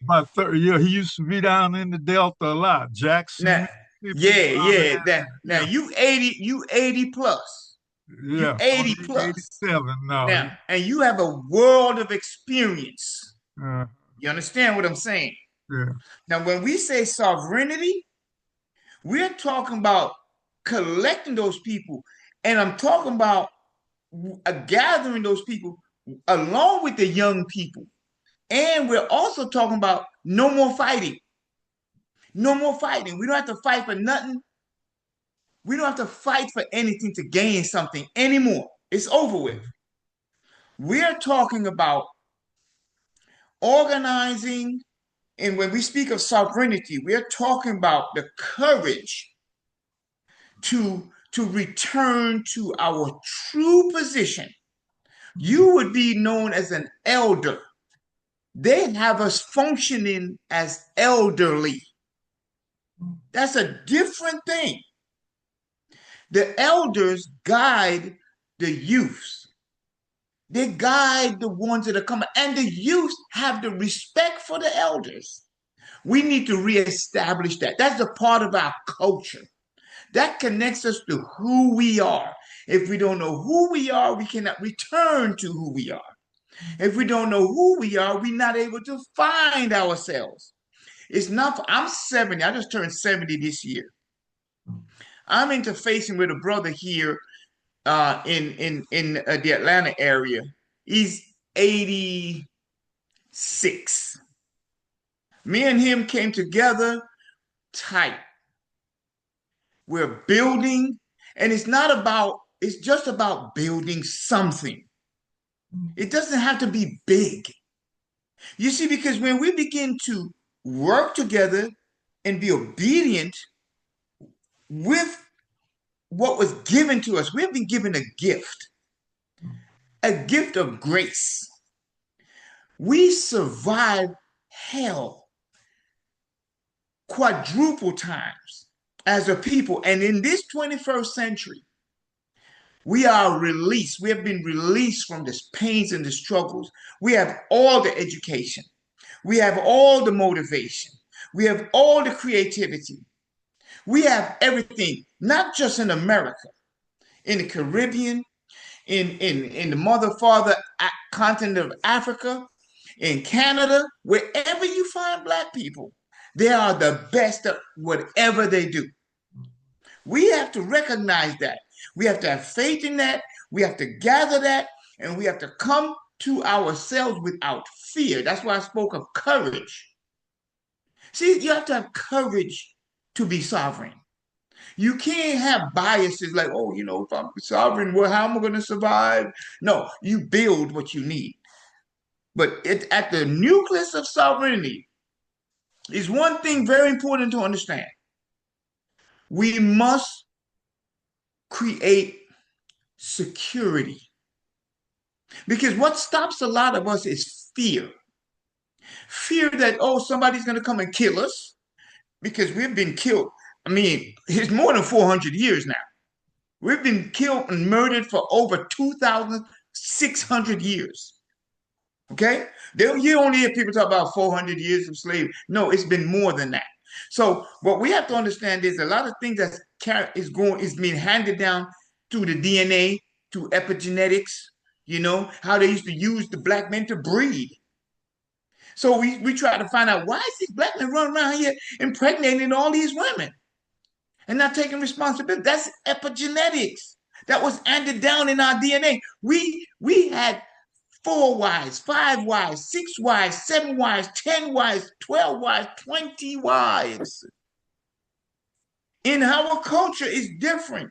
about 30 years. He used to be down in the Delta a lot. Jackson. Now you 80 plus. Yeah. You 80 plus. 87 now. And you have a world of experience. You understand what I'm saying? Yeah. Now, when we say sovereignty, we're talking about collecting those people. And I'm talking about gathering those people along with the young people. And we're also talking about no more fighting. No more fighting. We don't have to fight for nothing. We don't have to fight for anything to gain something anymore. It's over with. We're talking about organizing. And when we speak of sovereignty, we're talking about the courage to return to our true position. You would be known as an elder. They have us functioning as elderly. That's a different thing. The elders guide the youths. They guide the ones that are coming. And the youth have the respect for the elders. We need to reestablish that. That's a part of our culture. That connects us to who we are. If we don't know who we are, we cannot return to who we are. If we don't know who we are, we're not able to find ourselves. It's not, I'm 70, I just turned 70 this year. I'm interfacing with a brother here in the Atlanta area. He's 86. Me and him came together tight. We're building, and it's just about building something. It doesn't have to be big. You see, because when we begin to work together and be obedient with what was given to us, we've been given a gift of grace. We survived hell quadruple times as a people. And in this 21st century, we are released. We have been released from the pains and the struggles. We have all the education. We have all the motivation. We have all the creativity. We have everything, not just in America, in the Caribbean, in the mother, father continent of Africa, in Canada, wherever you find Black people, they are the best at whatever they do. We have to recognize that. We have to have faith in that. We have to gather that, and we have to come to ourselves without fear. That's why I spoke of courage. See, you have to have courage to be sovereign. You can't have biases like, oh, if I'm sovereign, well, how am I going to survive? No, you build what you need. But at the nucleus of sovereignty is one thing very important to understand. We must create security. Because what stops a lot of us is fear. Fear that, oh, somebody's going to come and kill us because we've been killed. I mean, it's more than 400 years now. We've been killed and murdered for over 2,600 years. Okay? You only hear people talk about 400 years of slavery. No, it's been more than that. So what we have to understand is a lot of things that is being handed down through the DNA, through epigenetics, how they used to use the Black men to breed. So we try to find out, why is these Black men running around here impregnating all these women and not taking responsibility? That's epigenetics. That was handed down in our DNA. We had 4 wives, 5 wives, 6 wives, 7 wives, 10 wives, 12 wives, 20 wives. In our culture, it's different.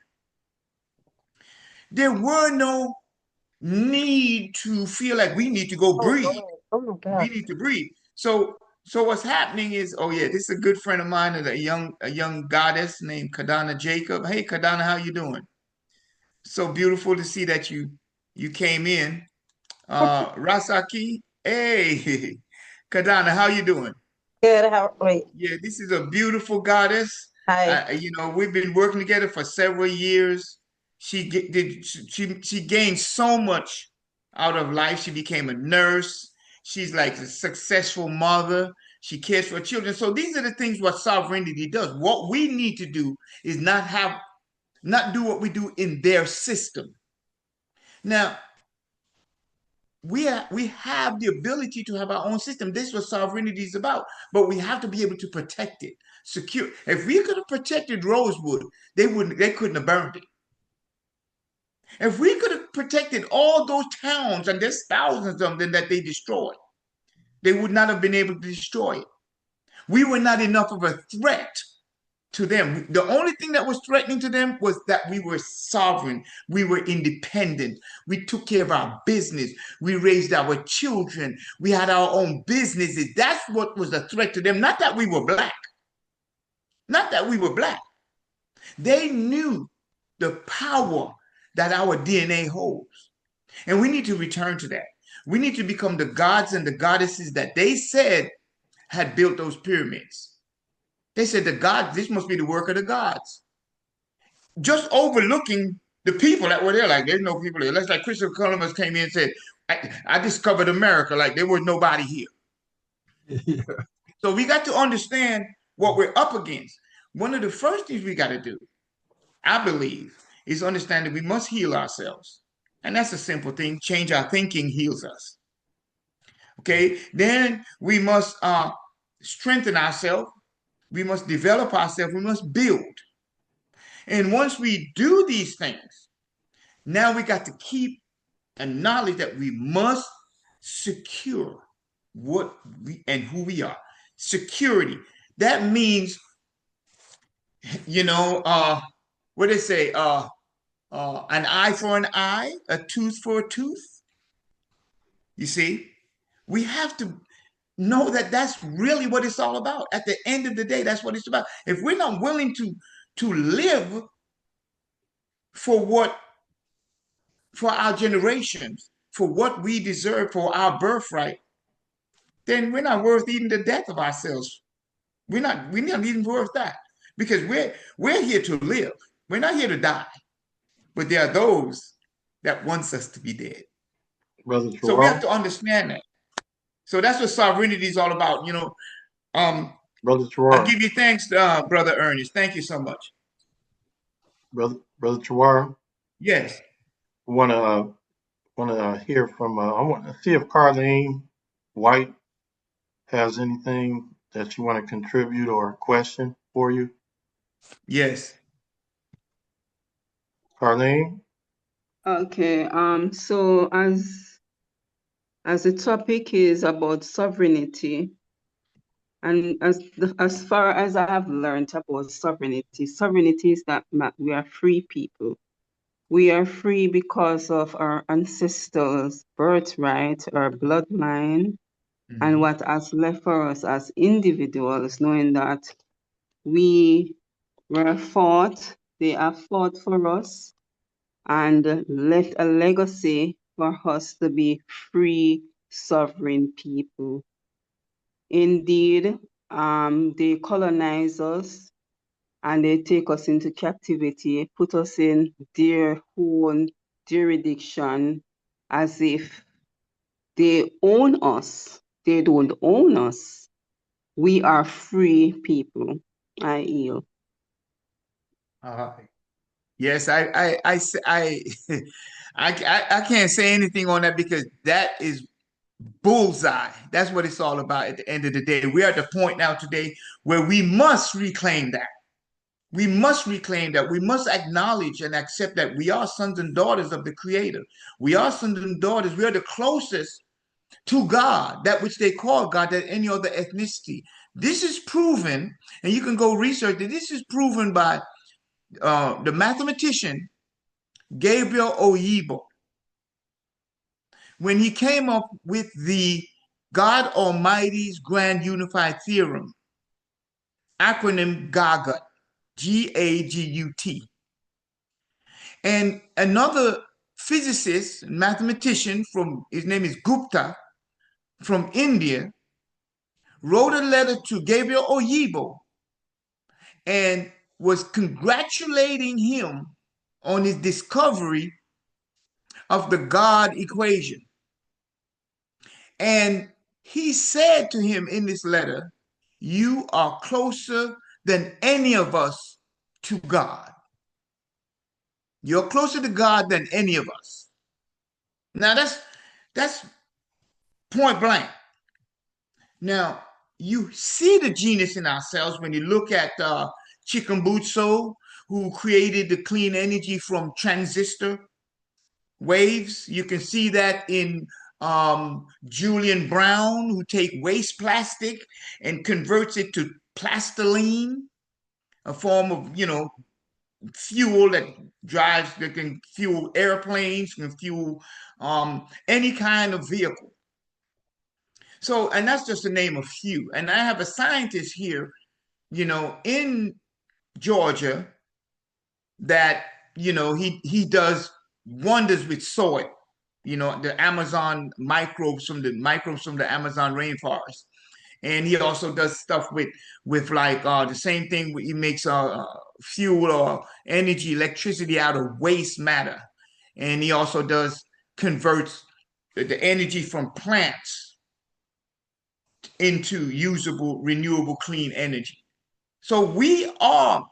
There were no need to feel like we need to go breed. Oh my God. We need to breed. So what's happening is, oh yeah, this is a good friend of mine, a young goddess named Kadonna Jacob. Hey Kadonna, how you doing? So beautiful to see that you came in. Rashaki, hey, Kadonna, how you doing? Good. Wait. Yeah, this is a beautiful goddess. Hi. We've been working together for several years. She gained so much out of life. She became a nurse. She's like a successful mother. She cares for children. So these are the things what sovereignty does. What we need to do is not do what we do in their system. Now, we have the ability to have our own system. This is what sovereignty is about. But we have to be able to protect it, secure. If we could have protected Rosewood, they couldn't have burned it. If we could have protected all those towns, and there's thousands of them that they destroyed, they would not have been able to destroy it. We were not enough of a threat to them. The only thing that was threatening to them was that we were sovereign. We were independent. We took care of our business. We raised our children. We had our own businesses. That's what was a threat to them. Not that we were Black. Not that we were Black. They knew the power that our DNA holds. And we need to return to that. We need to become the gods and the goddesses that they said had built those pyramids. They said the gods, this must be the work of the gods. Just overlooking the people that were there, like there's no people there. That's like Christopher Columbus came in and said, I discovered America, like there was nobody here. Yeah. So we got to understand what we're up against. One of the first things we got to do, I believe, is understand that we must heal ourselves. And that's a simple thing. Change our thinking heals us. Okay. Then we must strengthen ourselves. We must develop ourselves. We must build. And once we do these things, now we got to keep a knowledge that we must secure what we and who we are. Security. That means, what they say, an eye for an eye, a tooth for a tooth. You see, we have to know that that's really what it's all about. At the end of the day, that's what it's about. If we're not willing to live for for our generations, for what we deserve, for our birthright, then we're not worth even the death of ourselves. We're not even worth that. Because we're here to live. We're not here to die. But there are those that wants us to be dead. Brother So we have Terrell. to understand that. So that's what sovereignty is all about. Brother I Terrell. give you thanks, Brother Ernest. Thank you so much. Brother Terrell. Yes. Want to hear from. I want to see if Karlene White has anything that you want to contribute or a question for you. Yes. Karlene. Okay. So as the topic is about sovereignty, and as far as I have learned about sovereignty is that we are free people. We are free because of our ancestors' birthright, our bloodline, and what has left for us as individuals, knowing that we were fought, they have fought for us, and left a legacy for us to be free, sovereign people. Indeed, they colonize us and they take us into captivity, put us in their own jurisdiction as if they own us. They don't own us. We are free people. I yield. Yes, I can't say anything on that because that is bullseye. That's what it's all about at the end of the day. We're at the point now today where we must reclaim that. We must reclaim that. We must acknowledge and accept that we are sons and daughters of the Creator. We are sons and daughters. We are the closest to God, that which they call God, than any other ethnicity. This is proven, and you can go research it. This is proven by the mathematician Gabriel Oyibo when he came up with the God Almighty's Grand Unified Theorem, acronym GAGUT, GAGUT. And another physicist, mathematician his name is Gupta, from India, wrote a letter to Gabriel Oyibo and was congratulating him on his discovery of the God equation. And he said to him in this letter, "You are closer than any of us to God. You're closer to God than any of us." Now that's point blank. Now you see the genius in ourselves when you look at Chikumbutso, who created the clean energy from transistor waves. You can see that in Julian Brown, who take waste plastic and converts it to plastiline, a form of, fuel that can fuel airplanes, can fuel any kind of vehicle. So, and that's just to name a few. And I have a scientist here, in Georgia that, he does wonders with soil, the Amazon microbes from the Amazon rainforest. And he also does stuff with like the same thing. He makes fuel or energy, electricity out of waste matter. And he also converts the energy from plants into usable, renewable, clean energy. So we are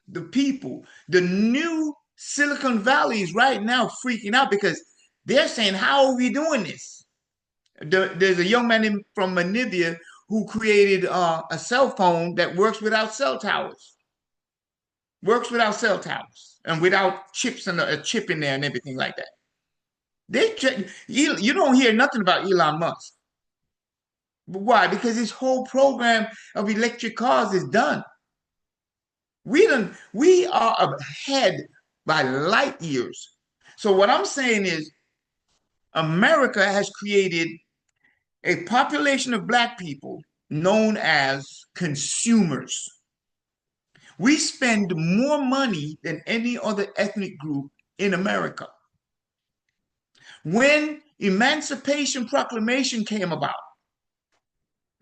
the people. The new Silicon Valley is right now freaking out because they're saying, how are we doing this? There's a young man from Namibia who created a cell phone that works without cell towers. Works without cell towers and without chips and a chip in there and everything like that. You don't hear nothing about Elon Musk. But why? Because his whole program of electric cars is done. We are ahead by light years. So what I'm saying is America has created a population of Black people known as consumers. We spend more money than any other ethnic group in America. When Emancipation Proclamation came about,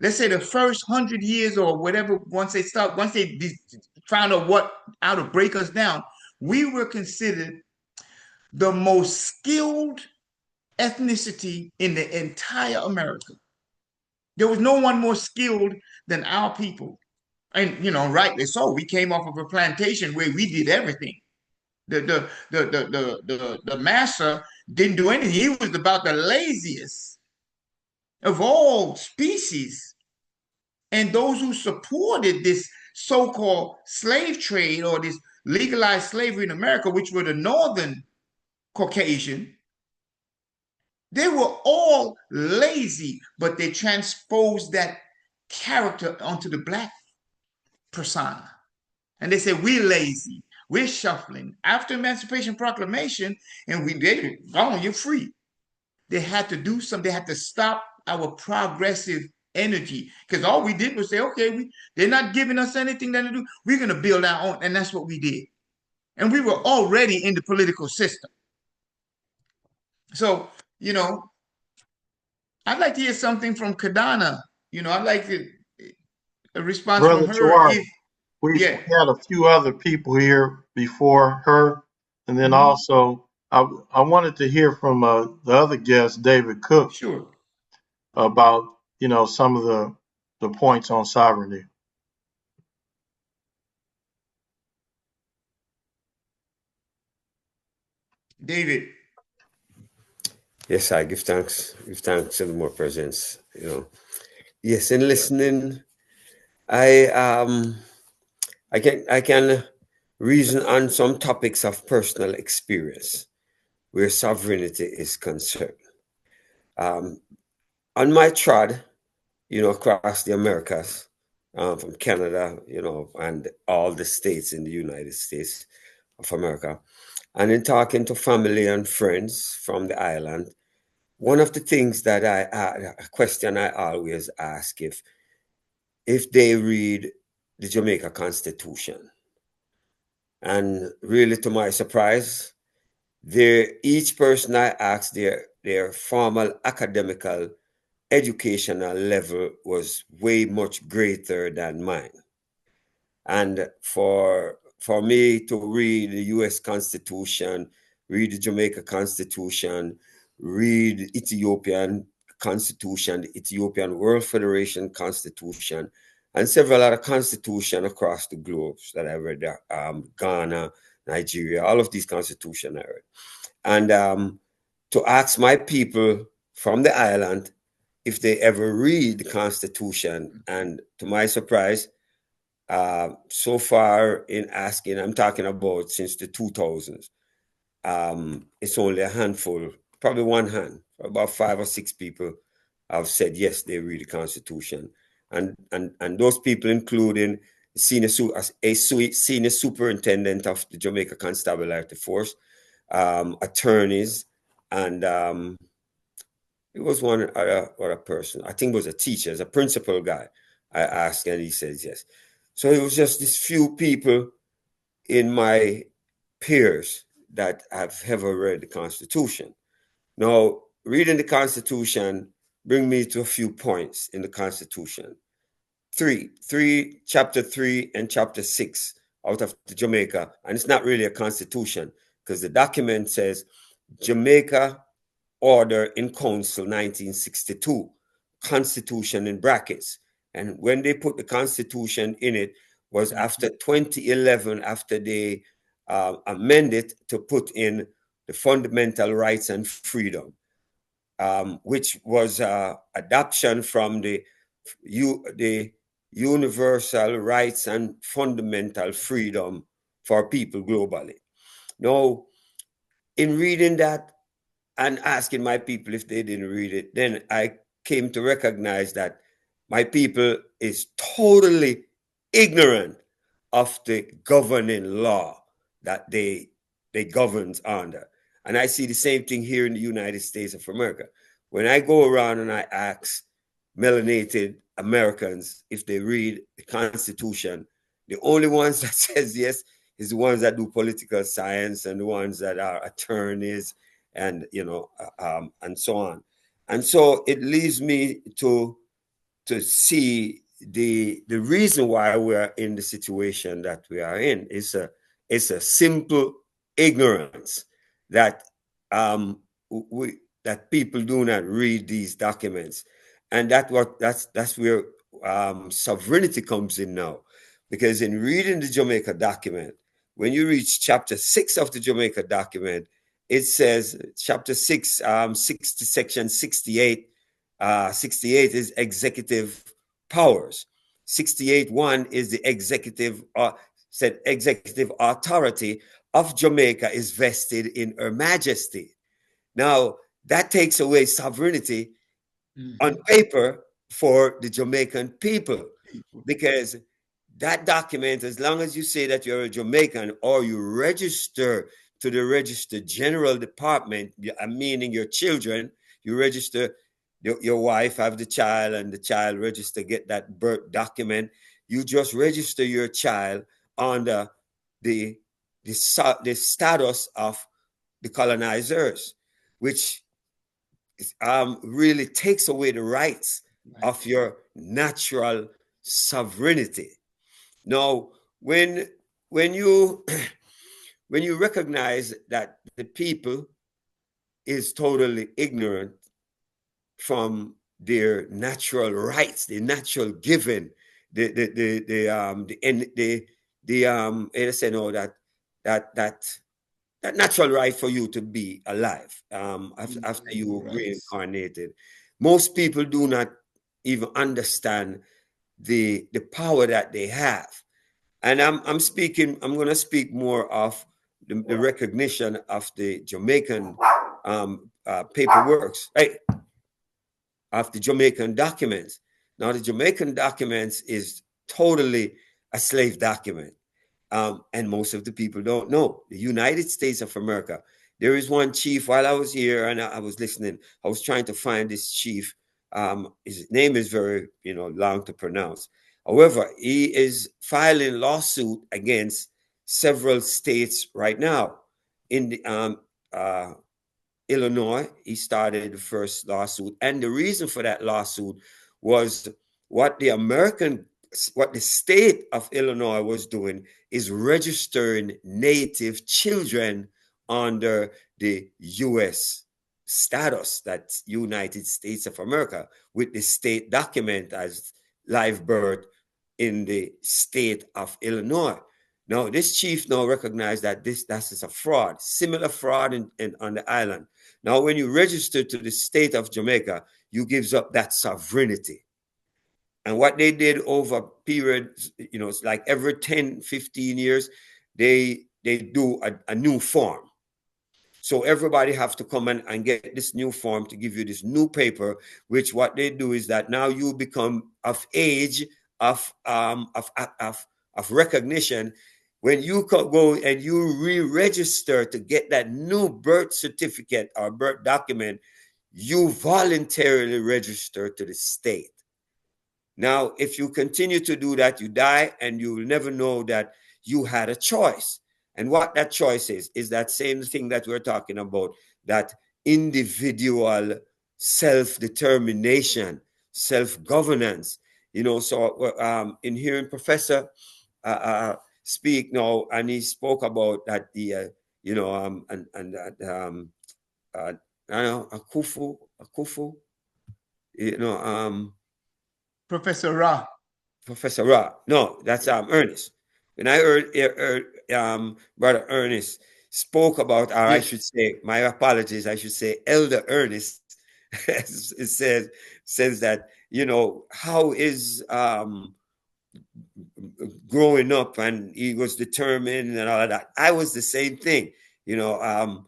let's say the first 100 years or whatever, once they found out how to break us down, we were considered the most skilled ethnicity in the entire America. There was no one more skilled than our people. And, rightly so. We came off of a plantation where we did everything. The master didn't do anything. He was about the laziest of all species. And those who supported this so-called slave trade or this legalized slavery in America, which were the Northern Caucasian, they were all lazy, but they transposed that character onto the Black persona. And they said, we're lazy, we're shuffling. After Emancipation Proclamation, and you're free. They had to do something. They had to stop our progressive energy, because all we did was say, okay, they're not giving us anything to do. We're going to build our own. And that's what we did. And we were already in the political system. So, I'd like to hear something from Kadonna. I'd like a response Brother from her. Gerard, we had a few other people here before her. And then also, I wanted to hear from the other guest, David Cooke, Sure. about, some of the points on sovereignty. David. Yes, I give thanks. Give thanks to the more presence. Yes, in listening, I can reason on some topics of personal experience where sovereignty is concerned. On my trod, across the Americas, from Canada, and all the states in the United States of America, and in talking to family and friends from the island, one of the things that a question I always ask if they read the Jamaica Constitution. And really, to my surprise, each person I asked, their formal academical educational level was way much greater than mine. And for me to read the US Constitution, read the Jamaica Constitution, read Ethiopian Constitution, the Ethiopian World Federation Constitution, and several other constitutions across the globe that I read, Ghana, Nigeria, all of these constitutions I read. And to ask my people from the island if they ever read the Constitution, and to my surprise, so far in asking, I'm talking about since the 2000s, it's only a handful, probably one hand, about 5 or 6 people have said yes, they read the Constitution, and those people including senior superintendent of the Jamaica Constabulary Force, attorneys, and it was one other person. I think it was a teacher, a principal guy. I asked, and he says yes. So it was just these few people in my peers that have ever read the Constitution. Now, reading the Constitution bring me to a few points in the Constitution. Chapter 3 and chapter 6 out of the Jamaica, and it's not really a constitution because the document says Jamaica Order in Council 1962, Constitution in brackets. And when they put the Constitution in it was after 2011, after they amended to put in the fundamental rights and freedom, which was adoption from the universal rights and fundamental freedom for people globally. Now, in reading that and asking my people if they didn't read it, then I came to recognize that my people is totally ignorant of the governing law that they governs under. And I see the same thing here in the United States of America. When I go around and I ask melanated Americans if they read the Constitution, the only ones that says yes is the ones that do political science and the ones that are attorneys and and so on. And so it leads me to see the reason why we are in the situation that we are in. It's a simple ignorance that that people do not read these documents, and that's where sovereignty comes in now, because in reading the Jamaica document, when you reach chapter 6 of the Jamaica document, it says chapter 6, section 68. 68 is executive powers. 68.1 is the executive authority of Jamaica is vested in Her Majesty. Now, that takes away sovereignty on paper for the Jamaican people, because that document, as long as you say that you're a Jamaican or you register to the Register General Department, meaning your children, you register, your wife have the child and the child register, get that birth document. You just register your child under the status of the colonizers, which really takes away the rights of your natural sovereignty. Now, when you recognize that the people is totally ignorant from their natural rights, the natural given, that natural right for you to be alive after you reincarnated. Most people do not even understand the power that they have. And I'm going to speak more of the recognition of the Jamaican paperworks, right? Of the Jamaican documents. Now, the Jamaican documents is totally a slave document. And most of the people don't know. The United States of America, there is one chief. While I was here and I was listening, I was trying to find this chief. His name is very, long to pronounce. However, he is filing lawsuit against several states right now. In the Illinois, he started the first lawsuit, and the reason for that lawsuit was what the state of Illinois was doing is registering native children under the U.S. status, that's United States of America, with the state document as live birth in the state of Illinois. Now, this chief now recognized that that is a fraud, similar fraud on the island. Now, when you register to the state of Jamaica, you gives up that sovereignty. And what they did over periods, it's like every 10, 15 years, they do a new form. So everybody have to come and get this new form to give you this new paper, which what they do is that now you become of age of recognition. When you go and you re-register to get that new birth certificate or birth document, you voluntarily register to the state. Now, if you continue to do that, you die and you will never know that you had a choice. And what that choice is that same thing that we're talking about, that individual self-determination, self-governance. So in hearing Professor speak now, and he spoke about that Akufu, you know, Professor Rahh. Professor Rahh. No, that's Ernest. When I heard Brother Ernest spoke about, or I should say, my apologies, I should say Elder Ernest. It says that, you know, how is growing up, and he was determined and all of that. I was the same thing. You know,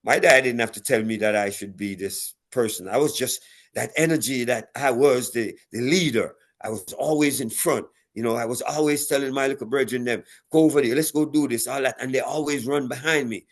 my dad didn't have to tell me that I should be this person. I was just that energy that I was the leader. I was always in front. You know, I was always telling my little brethren them, go over there, let's go do this, all that. And they always run behind me.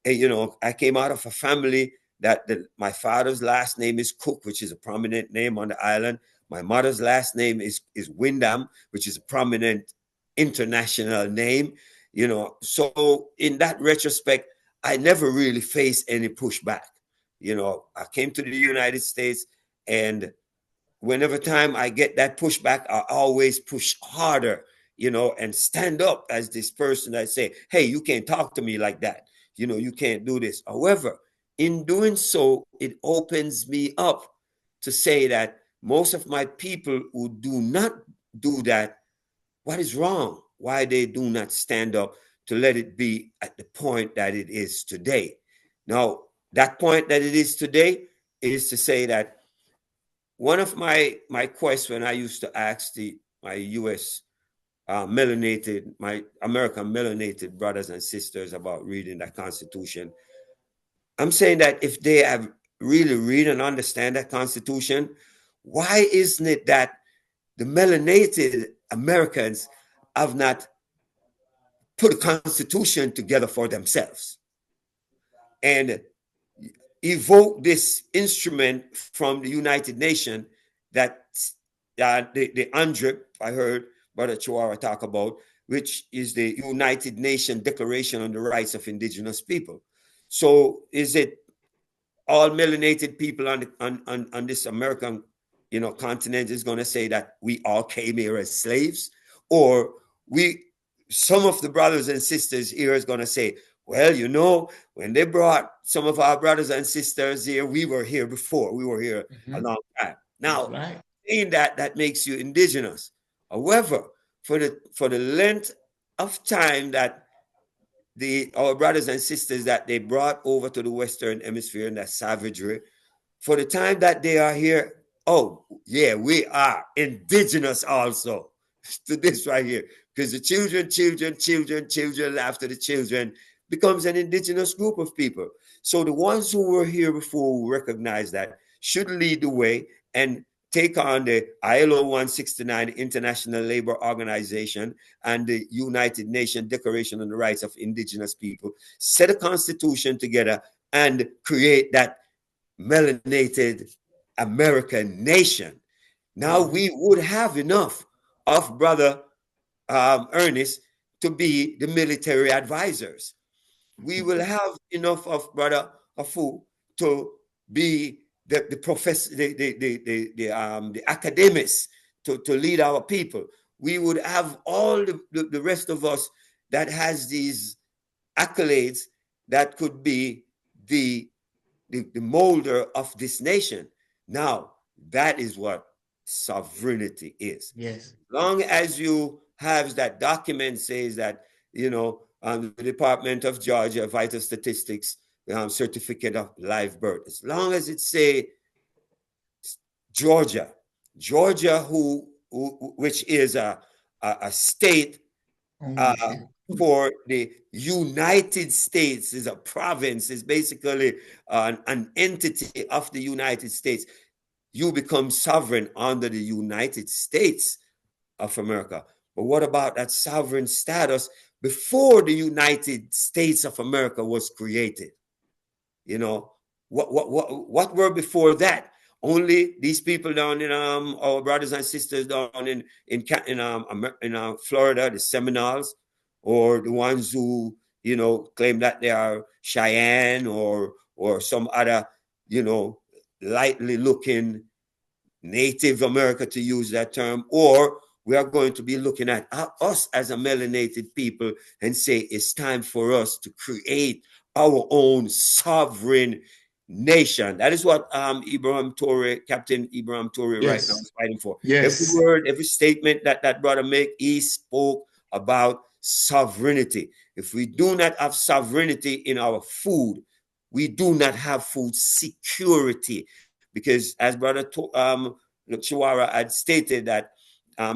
And, you know, I came out of a family that my father's last name is Cooke, which is a prominent name on the island. My mother's last name is Wyndham, which is a prominent international name. You know, so in that retrospect, I never really faced any pushback. You know, I came to the United States, and whenever time I get that pushback, I always push harder, you know, and stand up as this person that say, hey, you can't talk to me like that. You know, you can't do this. However, in doing so, it opens me up to say that most of my people who do not do that, what is wrong? Why they do not stand up to let it be at the point that it is today? Now, that point that it is today is to say that one of my quests when I used to ask my U.S. My American melanated brothers and sisters about reading that Constitution, I'm saying that if they have really read and understand that Constitution, why isn't it that the melanated Americans have not put a Constitution together for themselves and evoke this instrument from the United Nations that the UNDRIP, I heard Brother Chihuahua talk about, which is the United Nations Declaration on the Rights of Indigenous People. So is it all melanated people on this American, you know, continent is going to say that we all came here as slaves? Or some of the brothers and sisters here is going to say, well, you know, when they brought some of our brothers and sisters here, we were here before. We were here a long time. Now, saying that makes you indigenous. However, for the length of time that our brothers and sisters that they brought over to the Western Hemisphere and that savagery, for the time that they are here, oh, yeah, we are indigenous also to this right here. Because the children after the children becomes an indigenous group of people. So the ones who were here before who recognize that should lead the way and take on the ILO 169, the International Labor Organization, and the United Nations Declaration on the Rights of Indigenous People, set a constitution together and create that melanated American nation. Now we would have enough of Brother Ernest to be the military advisors. We will have enough of Brother Afu to be the professor, the academics to lead our people. We would have all the rest of us that has these accolades that could be the molder of this nation. Now, that is what sovereignty is. Yes. Long as you have that document says that, you know, the Department of Georgia Vital Statistics Certificate of Live Birth, as long as it say Georgia, which is a state for the United States, is a province, is basically an entity of the United States. You become sovereign under the United States of America. But what about that sovereign status before the United States of America was created? You know, what were before that? Only these people down in our brothers and sisters down in Florida, the Seminoles, or the ones who, you know, claim that they are Cheyenne or some other, you know, lightly looking Native America, to use that term, or we are going to be looking at us as a melanated people and say it's time for us to create our own sovereign nation. That is what Captain Ibrahim Toure right now is fighting for. Yes. Every word, every statement that brother make, he spoke about sovereignty. If we do not have sovereignty in our food, we do not have food security. Because as brother Chiwara had stated that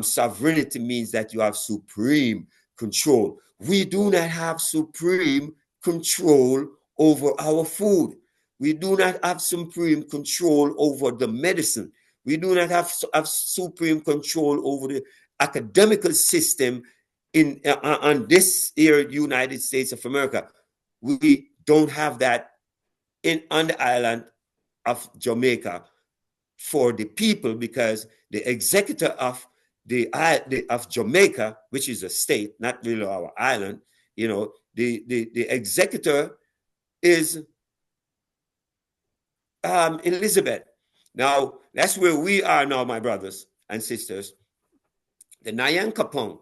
sovereignty means that you have supreme control. We do not have supreme control over our food. We do not have supreme control over the medicine. We do not have supreme control over the academical system on this here United States of America. We don't have that on the island of Jamaica for the people, because the executor of of Jamaica, which is a state, not really our island, the executor is Elizabeth. Now, that's where we are now, my brothers and sisters. The Nyankopon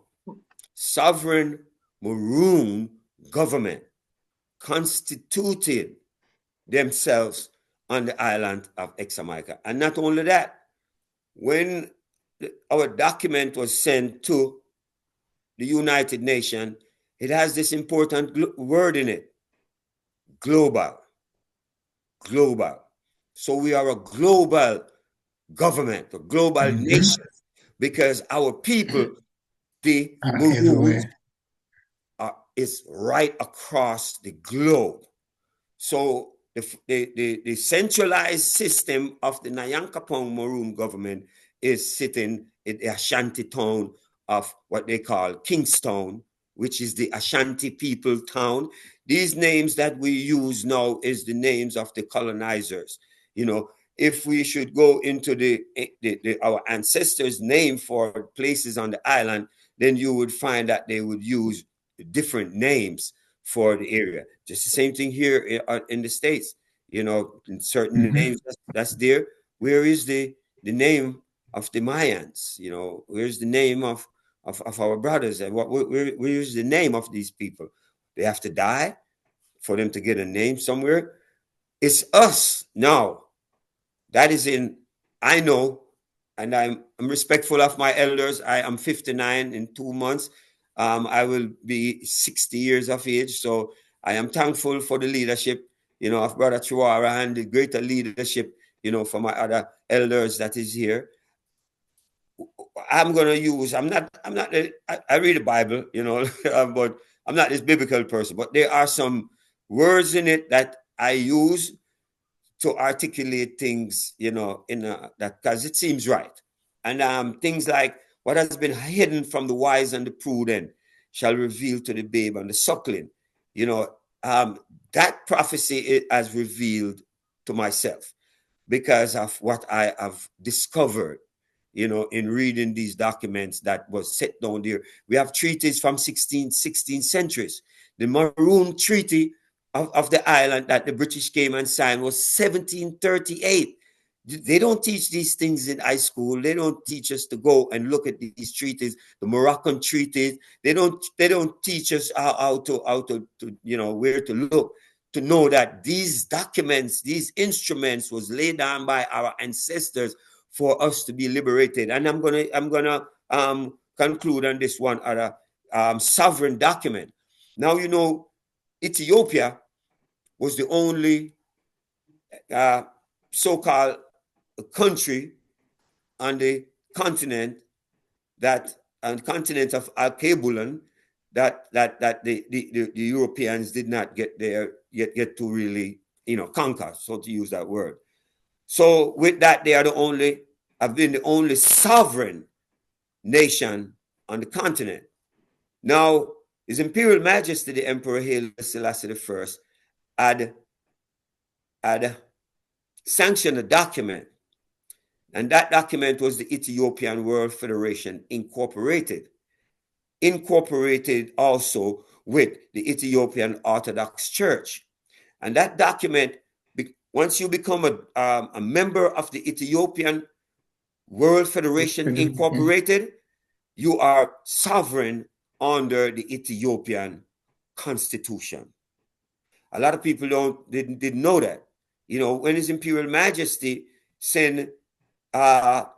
Sovereign Maroon government constituted themselves on the island of Examaica. And not only that, when our document was sent to the United Nations, it has this important word in it: global. Global. So we are a global government, a global nation, because our people, the Maroons, is right across the globe. So the centralized system of the Nyankopon Maroon government is sitting in the Ashanti town of what they call Kingstown, which is the Ashanti people town. These names that we use now is the names of the colonizers. If we should go into our ancestors' name for places on the island, then you would find that they would use different names for the area. Just the same thing here in the States. In certain names that's there. Where is the name of the Mayans? Where's the name of our brothers? And where is the name of these people? They have to die for them to get a name somewhere. It's us now. That is I know, and I'm respectful of my elders. I am 59 in 2 months. I will be 60 years of age. So I am thankful for the leadership, of Brother Chiwara, and the greater leadership, for my other elders that is here. I'm going to use, I read the Bible, but I'm not this biblical person, but there are some words in it that I use to articulate things, that because it seems right. And things like, what has been hidden from the wise and the prudent shall reveal to the babe and the suckling. That prophecy has revealed to myself because of what I have discovered, in reading these documents that was set down there. We have treaties from 16th centuries. The Maroon Treaty of the island that the British came and signed was 1738. They don't teach these things in high school. They don't teach us to go and look at these treaties, the Moroccan treaties. They don't teach us how to where to look to know that these documents, these instruments was laid down by our ancestors for us to be liberated. And I'm gonna conclude on this one other sovereign document. Now, Ethiopia was the only so-called country on the continent of Al-Kabulan that the Europeans did not get there yet to really conquer, so to use that word. So with that, they have been the only sovereign nation on the continent. Now, His Imperial Majesty the Emperor Haile Selassie I had sanctioned a document, and that document was the Ethiopian World Federation Incorporated also with the Ethiopian Orthodox Church. And that document, once you become a member of the Ethiopian World Federation Incorporated, you are sovereign under the Ethiopian Constitution. A lot of people didn't know that. when His Imperial Majesty send the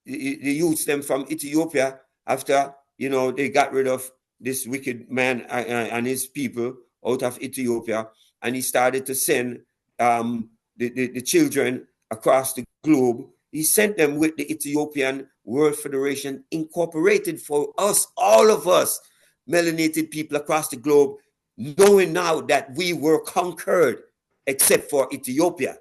youths them from Ethiopia after, they got rid of this wicked man and his people out of Ethiopia, and he started to send the children across the globe. He sent them with the Ethiopian World Federation Incorporated for us, all of us, melanated people across the globe, knowing now that we were conquered, except for Ethiopia.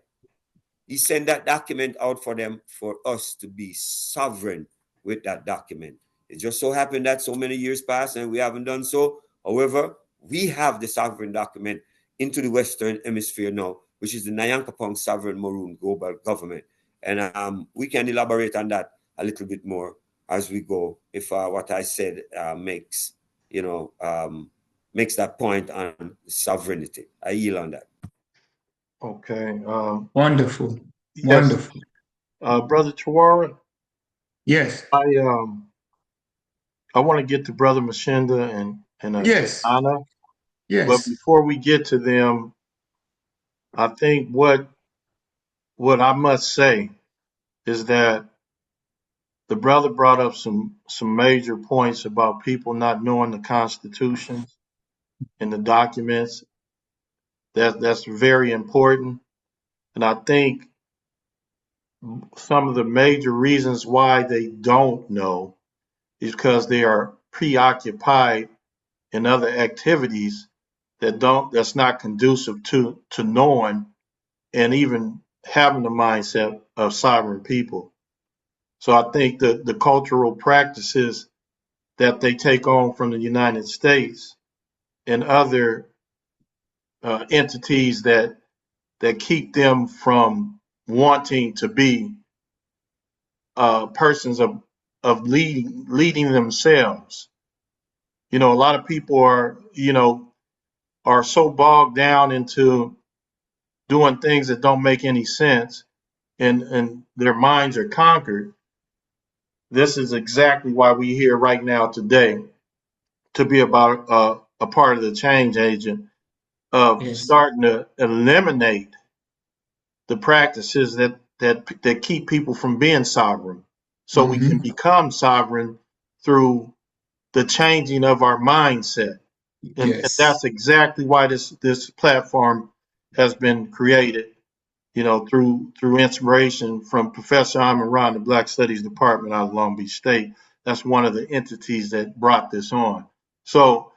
He sent that document out for them, for us to be sovereign with that document. It just so happened that so many years passed and we haven't done so. However, we have the sovereign document into the Western Hemisphere now, which is the Nyankopong Sovereign Maroon Global Government. And we can elaborate on that a little bit more as we go, if what I said makes that point on sovereignty. I yield on that. Okay. Wonderful. Yes. Wonderful. Brother Chawara, Yes. I want to get to Brother Mshinda and Yes. Anna. Yes. But before we get to them, I think what I must say is that the brother brought up some major points about people not knowing the Constitution and the documents. That's very important. And I think some of the major reasons why they don't know is because they are preoccupied in other activities that's not conducive to knowing and even having the mindset of sovereign people. So I think that the cultural practices that they take on from the United States and other entities that keep them from wanting to be persons of leading themselves. A lot of people are so bogged down into doing things that don't make any sense, and their minds are conquered. This is exactly why we're here right now today, to be about a part of the change agent of starting to eliminate the practices that keep people from being sovereign, so we can become sovereign through the changing of our mindset. And that's exactly why this platform has been created, through inspiration from Professor Amon Ra, the Black Studies Department out of Long Beach State. That's one of the entities that brought this on. So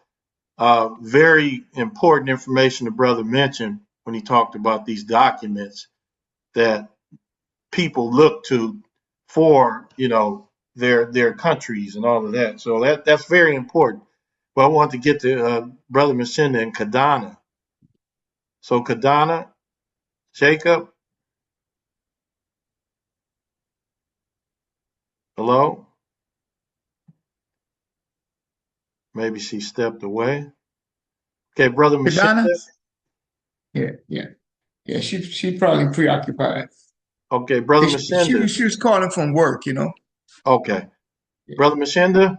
very important information the brother mentioned when he talked about these documents that people look to for, their countries and all of that. So that's very important. But I want to get to Brother Mshinda and Kadonna. So Kadonna, Jacob, hello? Maybe she stepped away. Okay, Brother Mshinda. Yeah. She's probably preoccupied. Okay, Brother Mshinda. She was calling from work, Okay. Yeah. Brother Mshinda,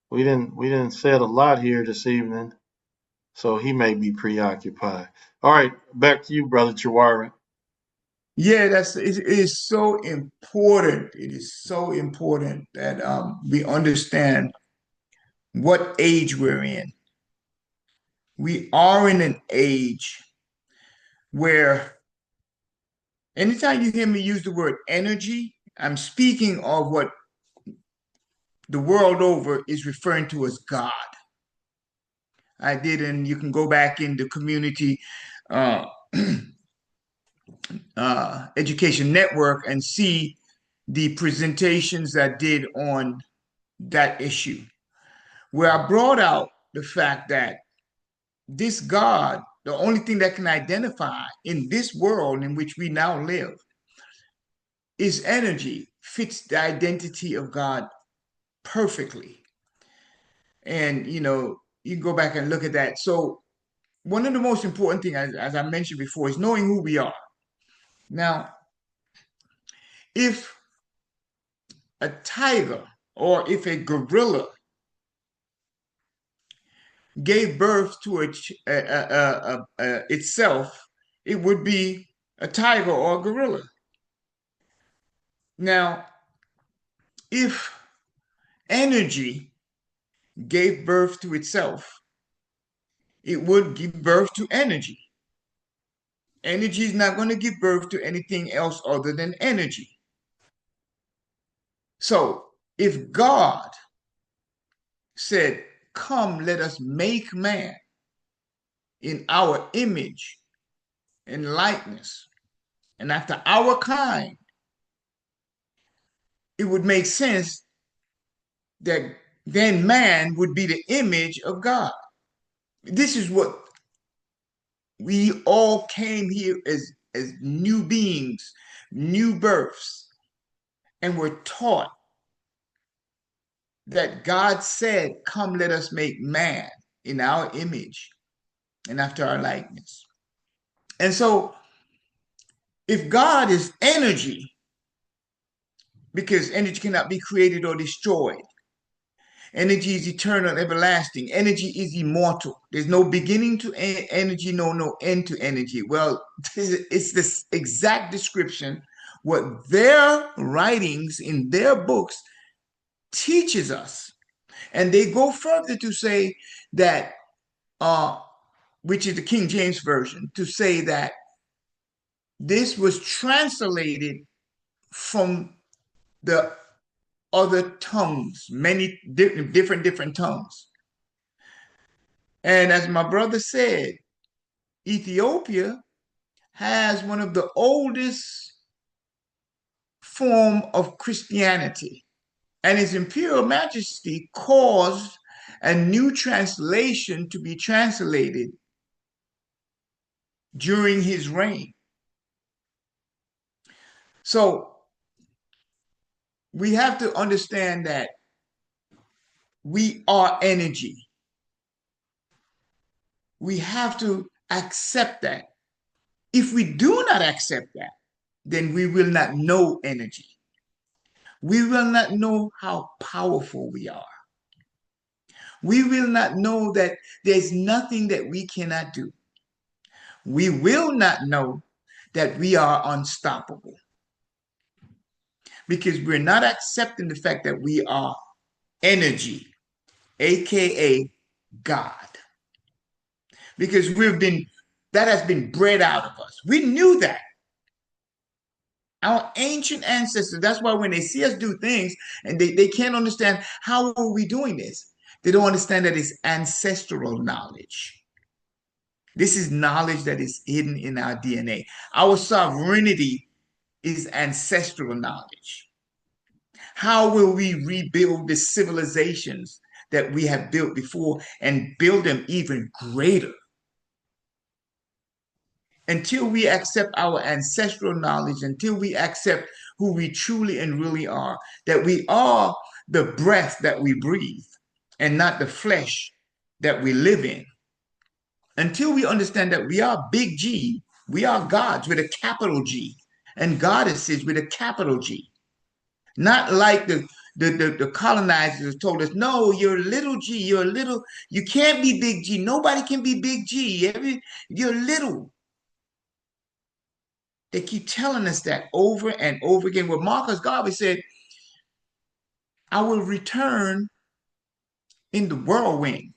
we didn't said a lot here this evening, so he may be preoccupied. All right, back to you, Brother Chawara. Yeah, it is so important. It is so important that we understand what age we're in. We are in an age where anytime you hear me use the word energy, I'm speaking of what the world over is referring to as God. I did, and you can go back in the community education network and see the presentations I did on that issue, where I brought out the fact that this God, the only thing that can identify in this world in which we now live, is energy, fits the identity of God perfectly. And, you can go back and look at that. So one of the most important things, as I mentioned before, is knowing who we are. Now, if a tiger or if a gorilla gave birth to itself it would be a tiger or a gorilla. Now, if energy gave birth to itself, it would give birth to energy. Energy is not going to give birth to anything else other than energy. So if God said, "Come, let us make man in our image and likeness, and after our kind," it would make sense that then man would be the image of God. This is what we all came here as new beings, new births, and were taught that God said, "Come, let us make man in our image and after our likeness." And so, if God is energy, because energy cannot be created or destroyed, energy is eternal, everlasting, energy is immortal. There's no beginning to energy, no end to energy. Well, it's this exact description what their writings in their books teaches us. And they go further to say that, which is the King James Version, to say that this was translated from the other tongues, many different tongues. And as my brother said, Ethiopia has one of the oldest form of Christianity. And His Imperial Majesty caused a new translation to be translated during his reign. So we have to understand that we are energy. We have to accept that. If we do not accept that, then we will not know energy. We will not know how powerful we are. We will not know that there's nothing that we cannot do. We will not know that we are unstoppable because we're not accepting the fact that we are energy, aka God. Because that has been bred out of us. We knew that. Our ancient ancestors, that's why when they see us do things and they can't understand how are we doing this, they don't understand that it's ancestral knowledge. This is knowledge that is hidden in our DNA. Our sovereignty is ancestral knowledge. How will we rebuild the civilizations that we have built before and build them even greater? Until we accept our ancestral knowledge, until we accept who we truly and really are, that we are the breath that we breathe and not the flesh that we live in. Until we understand that we are big G, we are gods with a capital G and goddesses with a capital G. Not like the colonizers told us, no, you're little G, you can't be big G. Nobody can be big G. You're little. They keep telling us that over and over again. Well, Marcus Garvey said, "I will return in the whirlwind."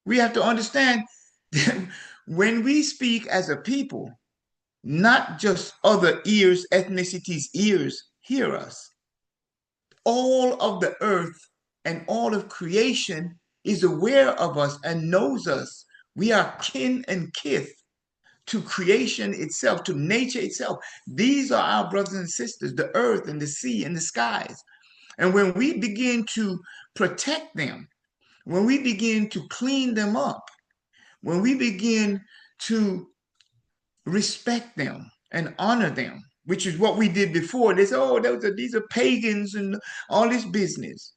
We have to understand that when we speak as a people, not just other ears, ethnicities' ears hear us. All of the earth and all of creation is aware of us and knows us. We are kin and kith to creation itself, to nature itself. These are our brothers and sisters, the earth and the sea and the skies. And when we begin to protect them, when we begin to clean them up, when we begin to respect them and honor them, which is what we did before, they said, "Oh, these are pagans and all this business."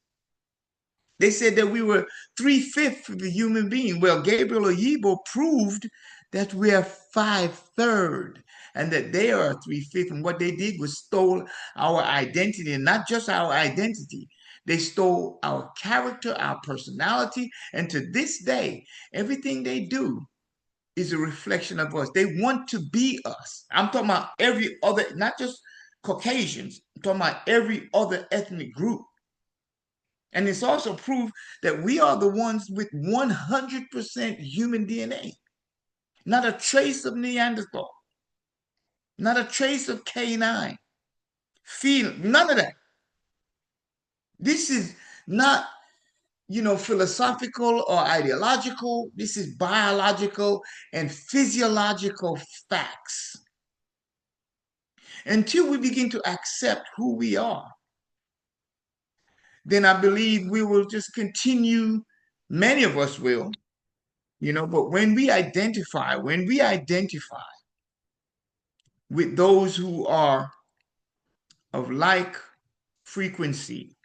They said that we were 3/5 of the human being. Well, Gabriel Oyibo proved that we are 5/3 and that they are 3/5. And what they did was stole our identity, and not just our identity. They stole our character, our personality. And to this day, everything they do is a reflection of us. They want to be us. I'm talking about every other, not just Caucasians, I'm talking about every other ethnic group. And it's also proof that we are the ones with 100% human DNA. Not a trace of Neanderthal, not a trace of K9, none of that. This is not, philosophical or ideological. This is biological and physiological facts. Until we begin to accept who we are, then I believe we will just continue, many of us will, but when we identify with those who are of like frequency,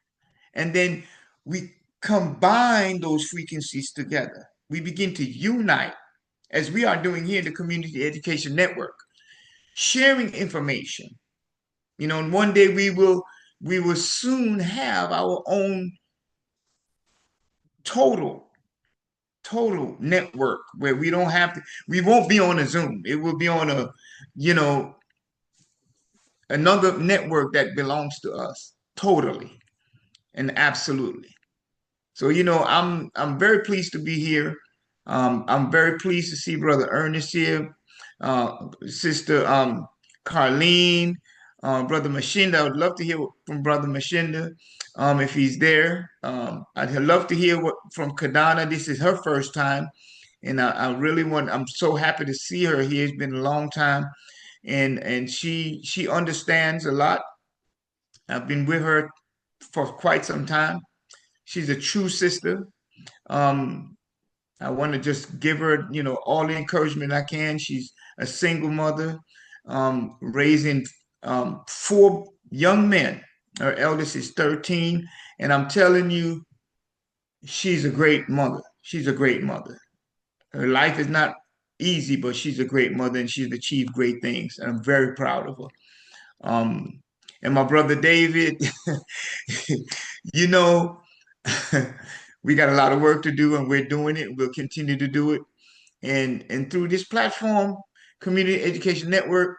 and then we combine those frequencies together, we begin to unite, as we are doing here in the Community Education Network, sharing information. And one day we will soon have our own total network where we won't be on a Zoom. It will be on another network that belongs to us totally and absolutely. So, I'm very pleased to be here. I'm very pleased to see Brother Ernest here, Sister Karlene, Brother Mshinda. I would love to hear from Brother Mshinda if he's there. I'd love to hear from Kadonna. This is her first time, and I'm so happy to see her here. It's been a long time, and she understands a lot. I've been with her for quite some time. She's a true sister. I want to just give her, all the encouragement I can. She's a single mother, raising 4 young men. Her eldest is 13, and I'm telling you, she's a great mother. She's a great mother. Her life is not easy, but she's a great mother, and she's achieved great things, and I'm very proud of her. And my brother David, you know, we got a lot of work to do, and we're doing it. We'll continue to do it. And through this platform, Community Education Network,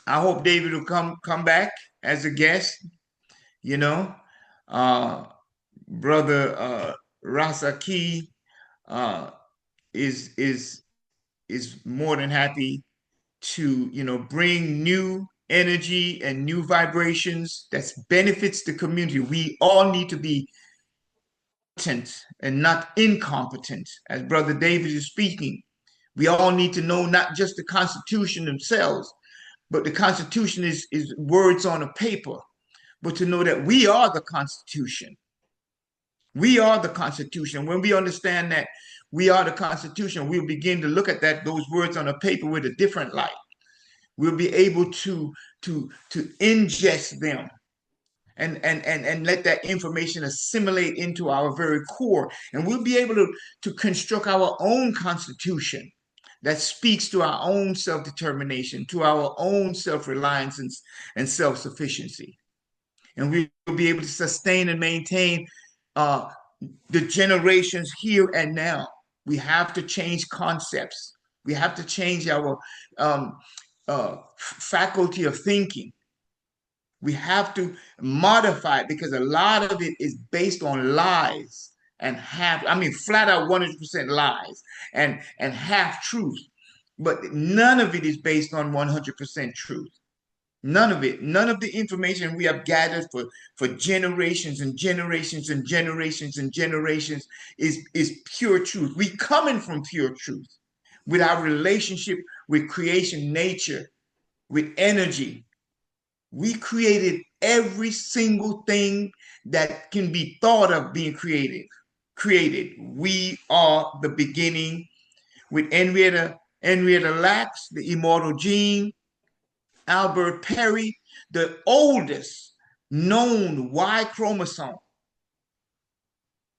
I hope David will come back as a guest. Brother Rashaki is more than happy to bring new energy and new vibrations that benefits the community. We all need to be competent and not incompetent. As Brother David is speaking, we all need to know not just the Constitution themselves, but the Constitution is words on a paper, but to know that we are the Constitution. We are the Constitution. When we understand that we are the Constitution, we'll begin to look at those words on a paper with a different light. We'll be able to ingest them and let that information assimilate into our very core. And we'll be able to construct our own Constitution that speaks to our own self-determination, to our own self-reliance and self-sufficiency. And we will be able to sustain and maintain the generations here and now. We have to change concepts. We have to change our faculty of thinking. We have to modify it because a lot of it is based on lies and flat out 100% lies and half truth. But none of it is based on 100% truth. None of it. None of the information we have gathered for generations and generations and generations and generations is pure truth. We coming from pure truth with our relationship with creation, nature, with energy. We created every single thing that can be thought of being created. We are the beginning with Henrietta Lacks, the immortal gene, Albert Perry, the oldest known Y chromosome.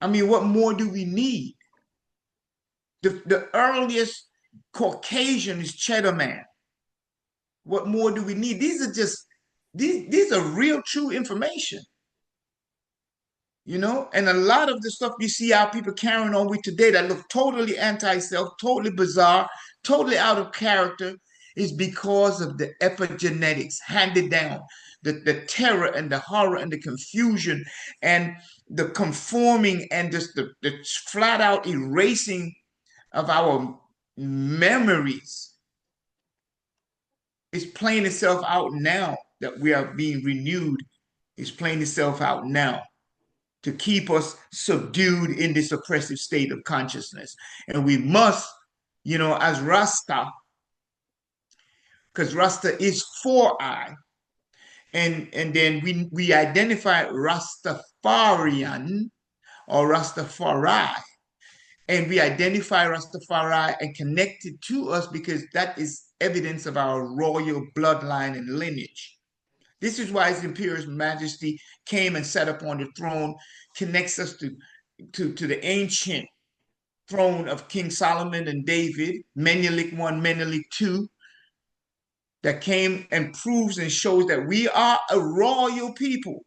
What more do we need? The earliest Caucasian is Cheddar Man. What more do we need? These are real, true information. you know? And a lot of the stuff you see our people carrying on with today that look totally anti-self, totally bizarre, totally out of character is because of the epigenetics handed down, the terror and the horror and the confusion and the conforming and just the flat out erasing of our memories is playing itself out now that we are being renewed. It's playing itself out now to keep us subdued in this oppressive state of consciousness. And we must, you know, as Rasta, because Rasta is for I, and then we identify Rastafarian or Rastafari, and we identify Rastafari and connect it to us because that is evidence of our royal bloodline and lineage. This is why His Imperial Majesty came and sat upon the throne, connects us to the ancient throne of King Solomon and David, Menelik I, Menelik II, that came and proves and shows that we are a royal people,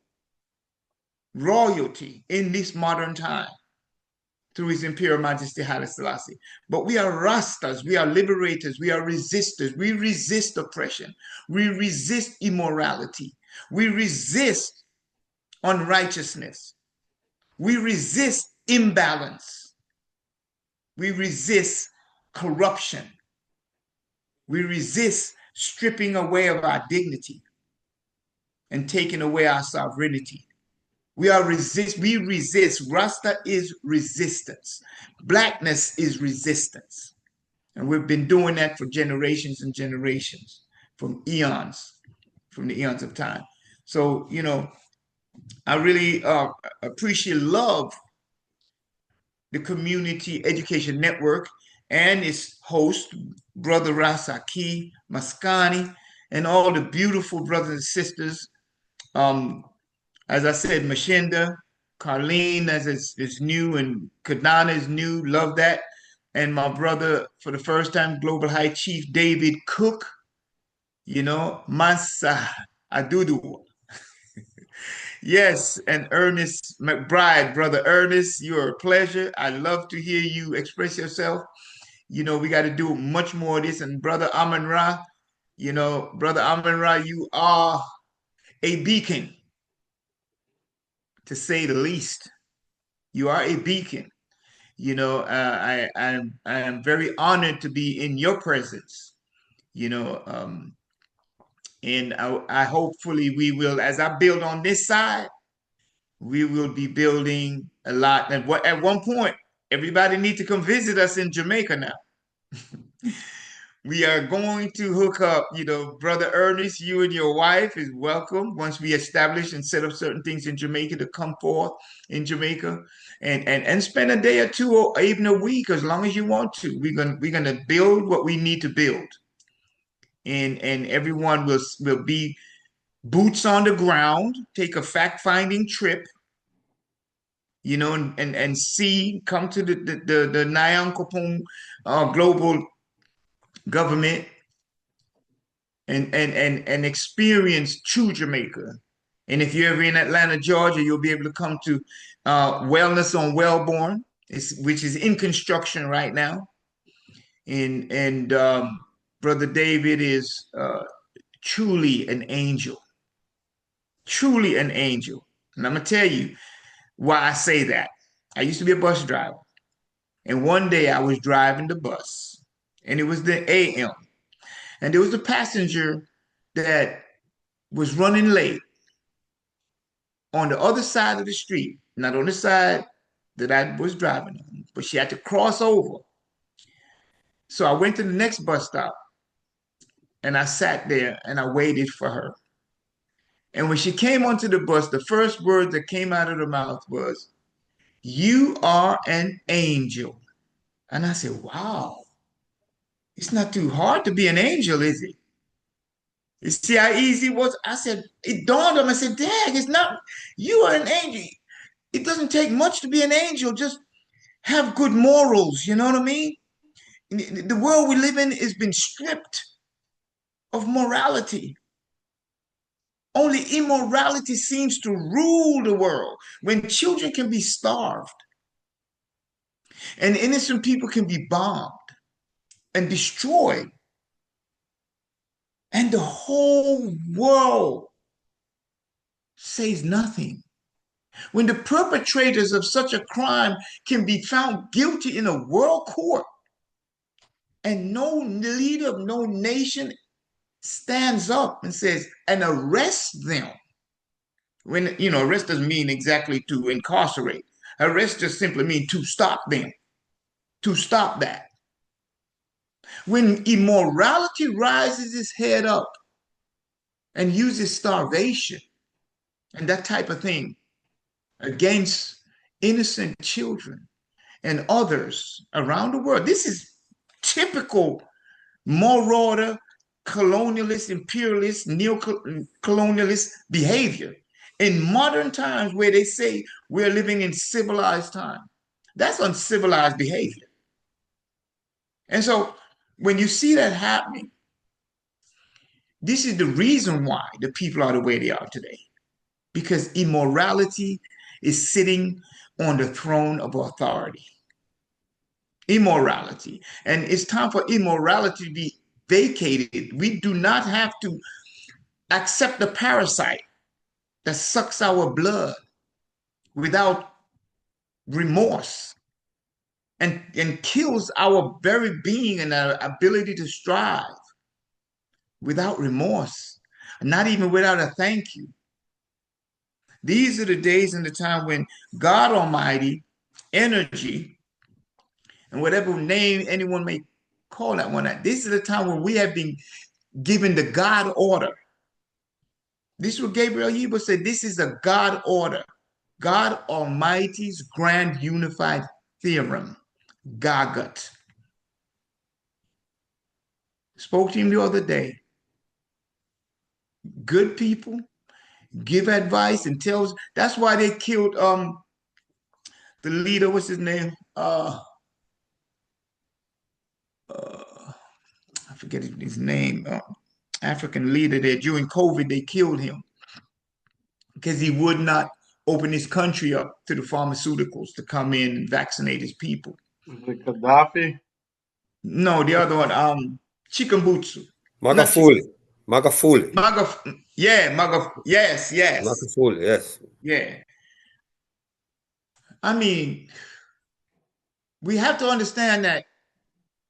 royalty in this modern time through His Imperial Majesty Haile Selassie. But we are Rastas, we are liberators, we are resistors. We resist oppression, we resist immorality, we resist unrighteousness, we resist imbalance, we resist corruption, we resist stripping away of our dignity and taking away our sovereignty. We resist. Rasta is resistance. Blackness is resistance. And we've been doing that for generations and generations, from the eons of time. So, you know, I really love the Community Education Network and its host, Brother Rashaki, Maskani, and all the beautiful brothers and sisters. As I said, Mshinda, Karlene, as is new, and Kadonna is new. Love that. And my brother, for the first time, Global High Chief David Cooke, you know, Mansa Adudu. Yes, and Ernest McBride, brother Ernest, you're a pleasure. I love to hear you express yourself. You know, we got to do much more of this. And brother Amun Ra, you know, brother Amun Ra, you are a beacon, to say the least. You are a beacon. You know, I am very honored to be in your presence. You know, and I hopefully we will, as I build on this side, we will be building a lot. And at one point, everybody needs to come visit us in Jamaica now. We are going to hook up, you know, Brother Ernest, you and your wife is welcome once we establish and set up certain things in Jamaica to come forth in Jamaica and spend a day or two or even a week as long as you want to. We're gonna build what we need to build. And everyone will be boots on the ground, take a fact-finding trip, you know, and see, come to the Nyan Kapong global government and experience true Jamaica. And if you're ever in Atlanta, Georgia, you'll be able to come to Wellness on Wellborn, which is in construction right now. And Brother David is truly an angel, truly an angel. And I'm gonna tell you why I say that. I used to be a bus driver, and one day I was driving the bus, and it was the AM, and there was a passenger that was running late on the other side of the street, not on the side that I was driving on, but she had to cross over. So I went to the next bus stop and I sat there and I waited for her. And when she came onto the bus, the first word that came out of her mouth was, "You are an angel." And I said, wow, it's not too hard to be an angel, is it? You see how easy it was? I said, it dawned on me. I said, Dad, it's not, you are an angel. It doesn't take much to be an angel. Just have good morals. You know what I mean? The world we live in has been stripped of morality. Only immorality seems to rule the world when children can be starved and innocent people can be bombed and destroyed, and the whole world says nothing. When the perpetrators of such a crime can be found guilty in a world court and no leader of no nation stands up and says, and arrests them. When, arrest doesn't mean exactly to incarcerate. Arrest just simply means to stop them, to stop that. When immorality rises its head up and uses starvation and that type of thing against innocent children and others around the world, this is typical marauder, colonialist, imperialist, neo-colonialist behavior in modern times where they say we're living in civilized time. That's uncivilized behavior. And so when you see that happening, this is the reason why the people are the way they are today. Because immorality is sitting on the throne of authority. Immorality. And it's time for immorality to be vacated. We do not have to accept the parasite that sucks our blood without remorse and kills our very being and our ability to strive without remorse, not even without a thank you. These are the days and the time when God Almighty, energy, and whatever name anyone may call that one, this is the time when we have been given the God order. This is what Gabriel Yeba said. This is a God order. God Almighty's grand unified theorem, Gagut. Spoke to him the other day. Good people give advice and tells. That's why they killed the leader. What's his name? I forget his name. African leader there during COVID. They killed him because he would not open his country up to the pharmaceuticals to come in and vaccinate his people. Is it Gaddafi? No, the other one, Chikumbutsu. Magafuli. Magafuli. Yes. Magafuli, yes. Yeah. I mean, we have to understand that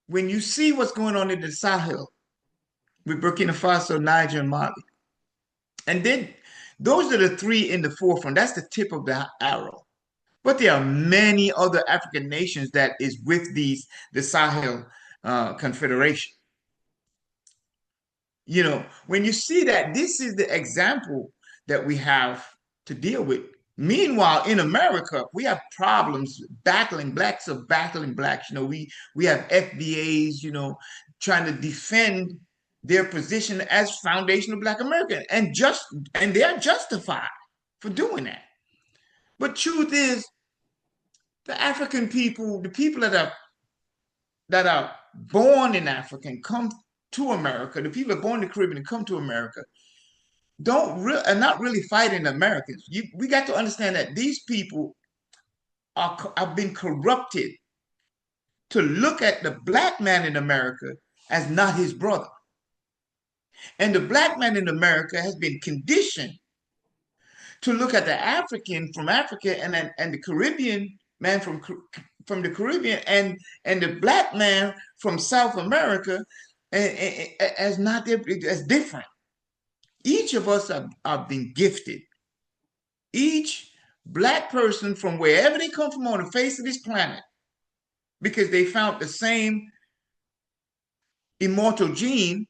when you see what's going on in the Sahel with Burkina Faso, Niger, and Mali, and then those are the three in the forefront. That's the tip of the arrow. But there are many other African nations that is with the Sahel Confederation. When you see that, this is the example that we have to deal with. Meanwhile, in America, we have problems battling blacks of battling blacks. We have FBAs, trying to defend their position as foundational Black American, and they're justified for doing that. But truth is, the African people, the people that are born in Africa and come to America, the people that are born in the Caribbean and come to America, are not really fighting Americans. We got to understand that these people have been corrupted to look at the Black man in America as not his brother. And the Black man in America has been conditioned to look at the African from Africa and the Caribbean man from the Caribbean and the Black man from South America as different. Each of us are being gifted. Each Black person from wherever they come from on the face of this planet, because they found the same immortal gene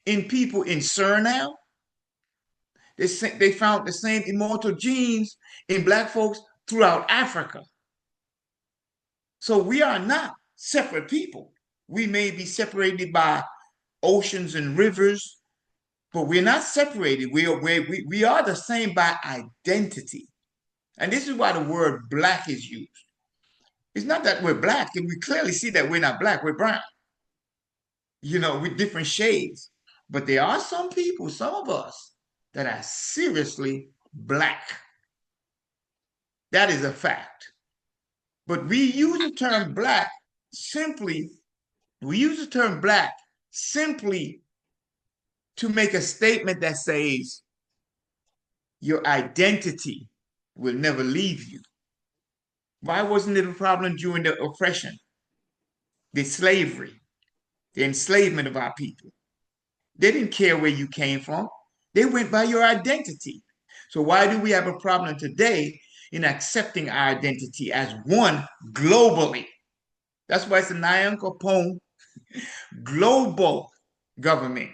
in people in Suriname. They found the same immortal genes in Black folks throughout Africa. So we are not separate people. We may be separated by oceans and rivers, but we're not separated. We are the same by identity. And this is why the word Black is used. It's not that we're Black, and we clearly see that we're not Black, we're brown. With different shades. But there are some people, some of us, that are seriously black. That is a fact. But we use the term black simply, to make a statement that says your identity will never leave you. Why wasn't it a problem during the oppression, the slavery, the enslavement of our people? They didn't care where you came from. They went by your identity. So why do we have a problem today in accepting our identity as one globally? That's why it's a Nyan Capone global government.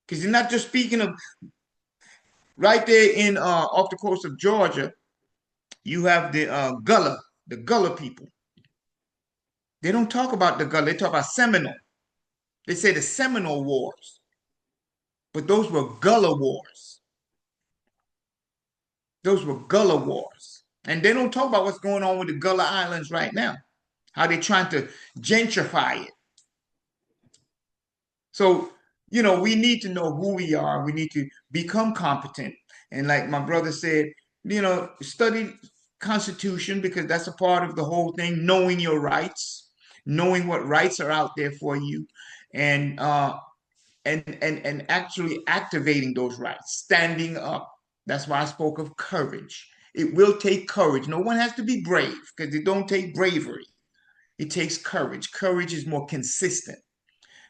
Because you're not just speaking of right there in off the coast of Georgia, you have the Gullah people. They don't talk about the Gullah, they talk about Seminole. They say the Seminole Wars, but those were Gullah Wars. Those were Gullah Wars. And they don't talk about what's going on with the Gullah Islands right now, how they're trying to gentrify it. So, we need to know who we are. We need to become competent. And like my brother said, study Constitution, because that's a part of the whole thing, knowing your rights, knowing what rights are out there for you, and actually activating those rights, standing up. That's why I spoke of courage. It will take courage. No one has to be brave, because it don't take bravery. It takes courage. Courage is more consistent.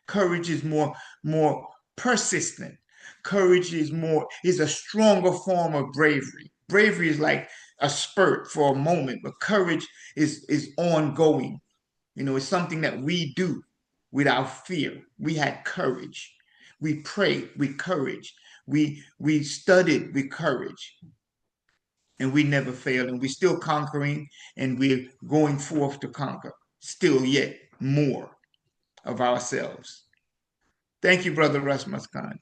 Courage is more persistent. Courage is a stronger form of bravery. Bravery is like a spurt for a moment, but courage is ongoing. It's something that we do without fear. We had courage. We prayed with courage. We studied with courage. And we never failed. And we're still conquering, and we're going forth to conquer. Still yet more of ourselves. Thank you, Brother Russ Maskani.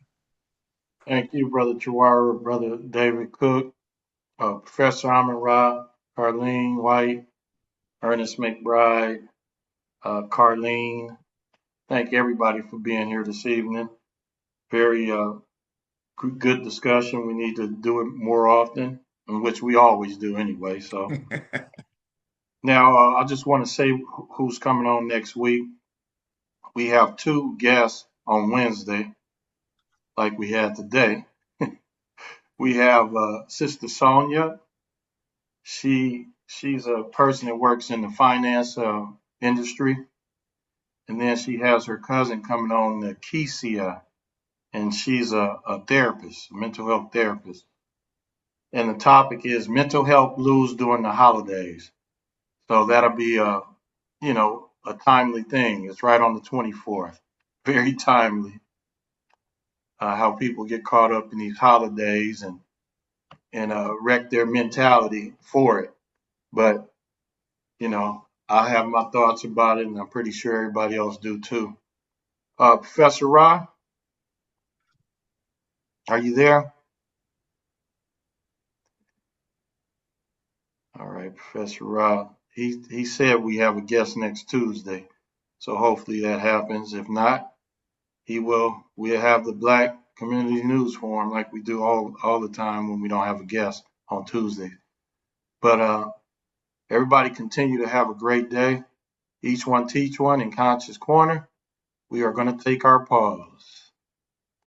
Thank you, Brother Chiwara, Brother David Cooke, Professor Rahh, Karlene White, Ernest McBride, Karlene. Thank everybody for being here this evening. Very good discussion. We need to do it more often, which we always do anyway. So now I just want to say who's coming on next week. We have 2 guests on Wednesday, like we had today. We have Sister Sonia. She's a person that works in the finance industry. And then she has her cousin coming on, Kesia, and she's a therapist, a mental health therapist. And the topic is mental health blues during the holidays. So that'll be a timely thing. It's right on the 24th. Very timely. How people get caught up in these holidays and wreck their mentality for it. But, I have my thoughts about it, and I'm pretty sure everybody else do too. Professor Rahh, are you there? All right, Professor Rahh. He said we have a guest next Tuesday, so hopefully that happens. If not, we'll have the Black Community News Forum like we do all the time when we don't have a guest on Tuesday. But everybody continue to have a great day. Each one teach one in Conscious Corner. We are going to take our pause.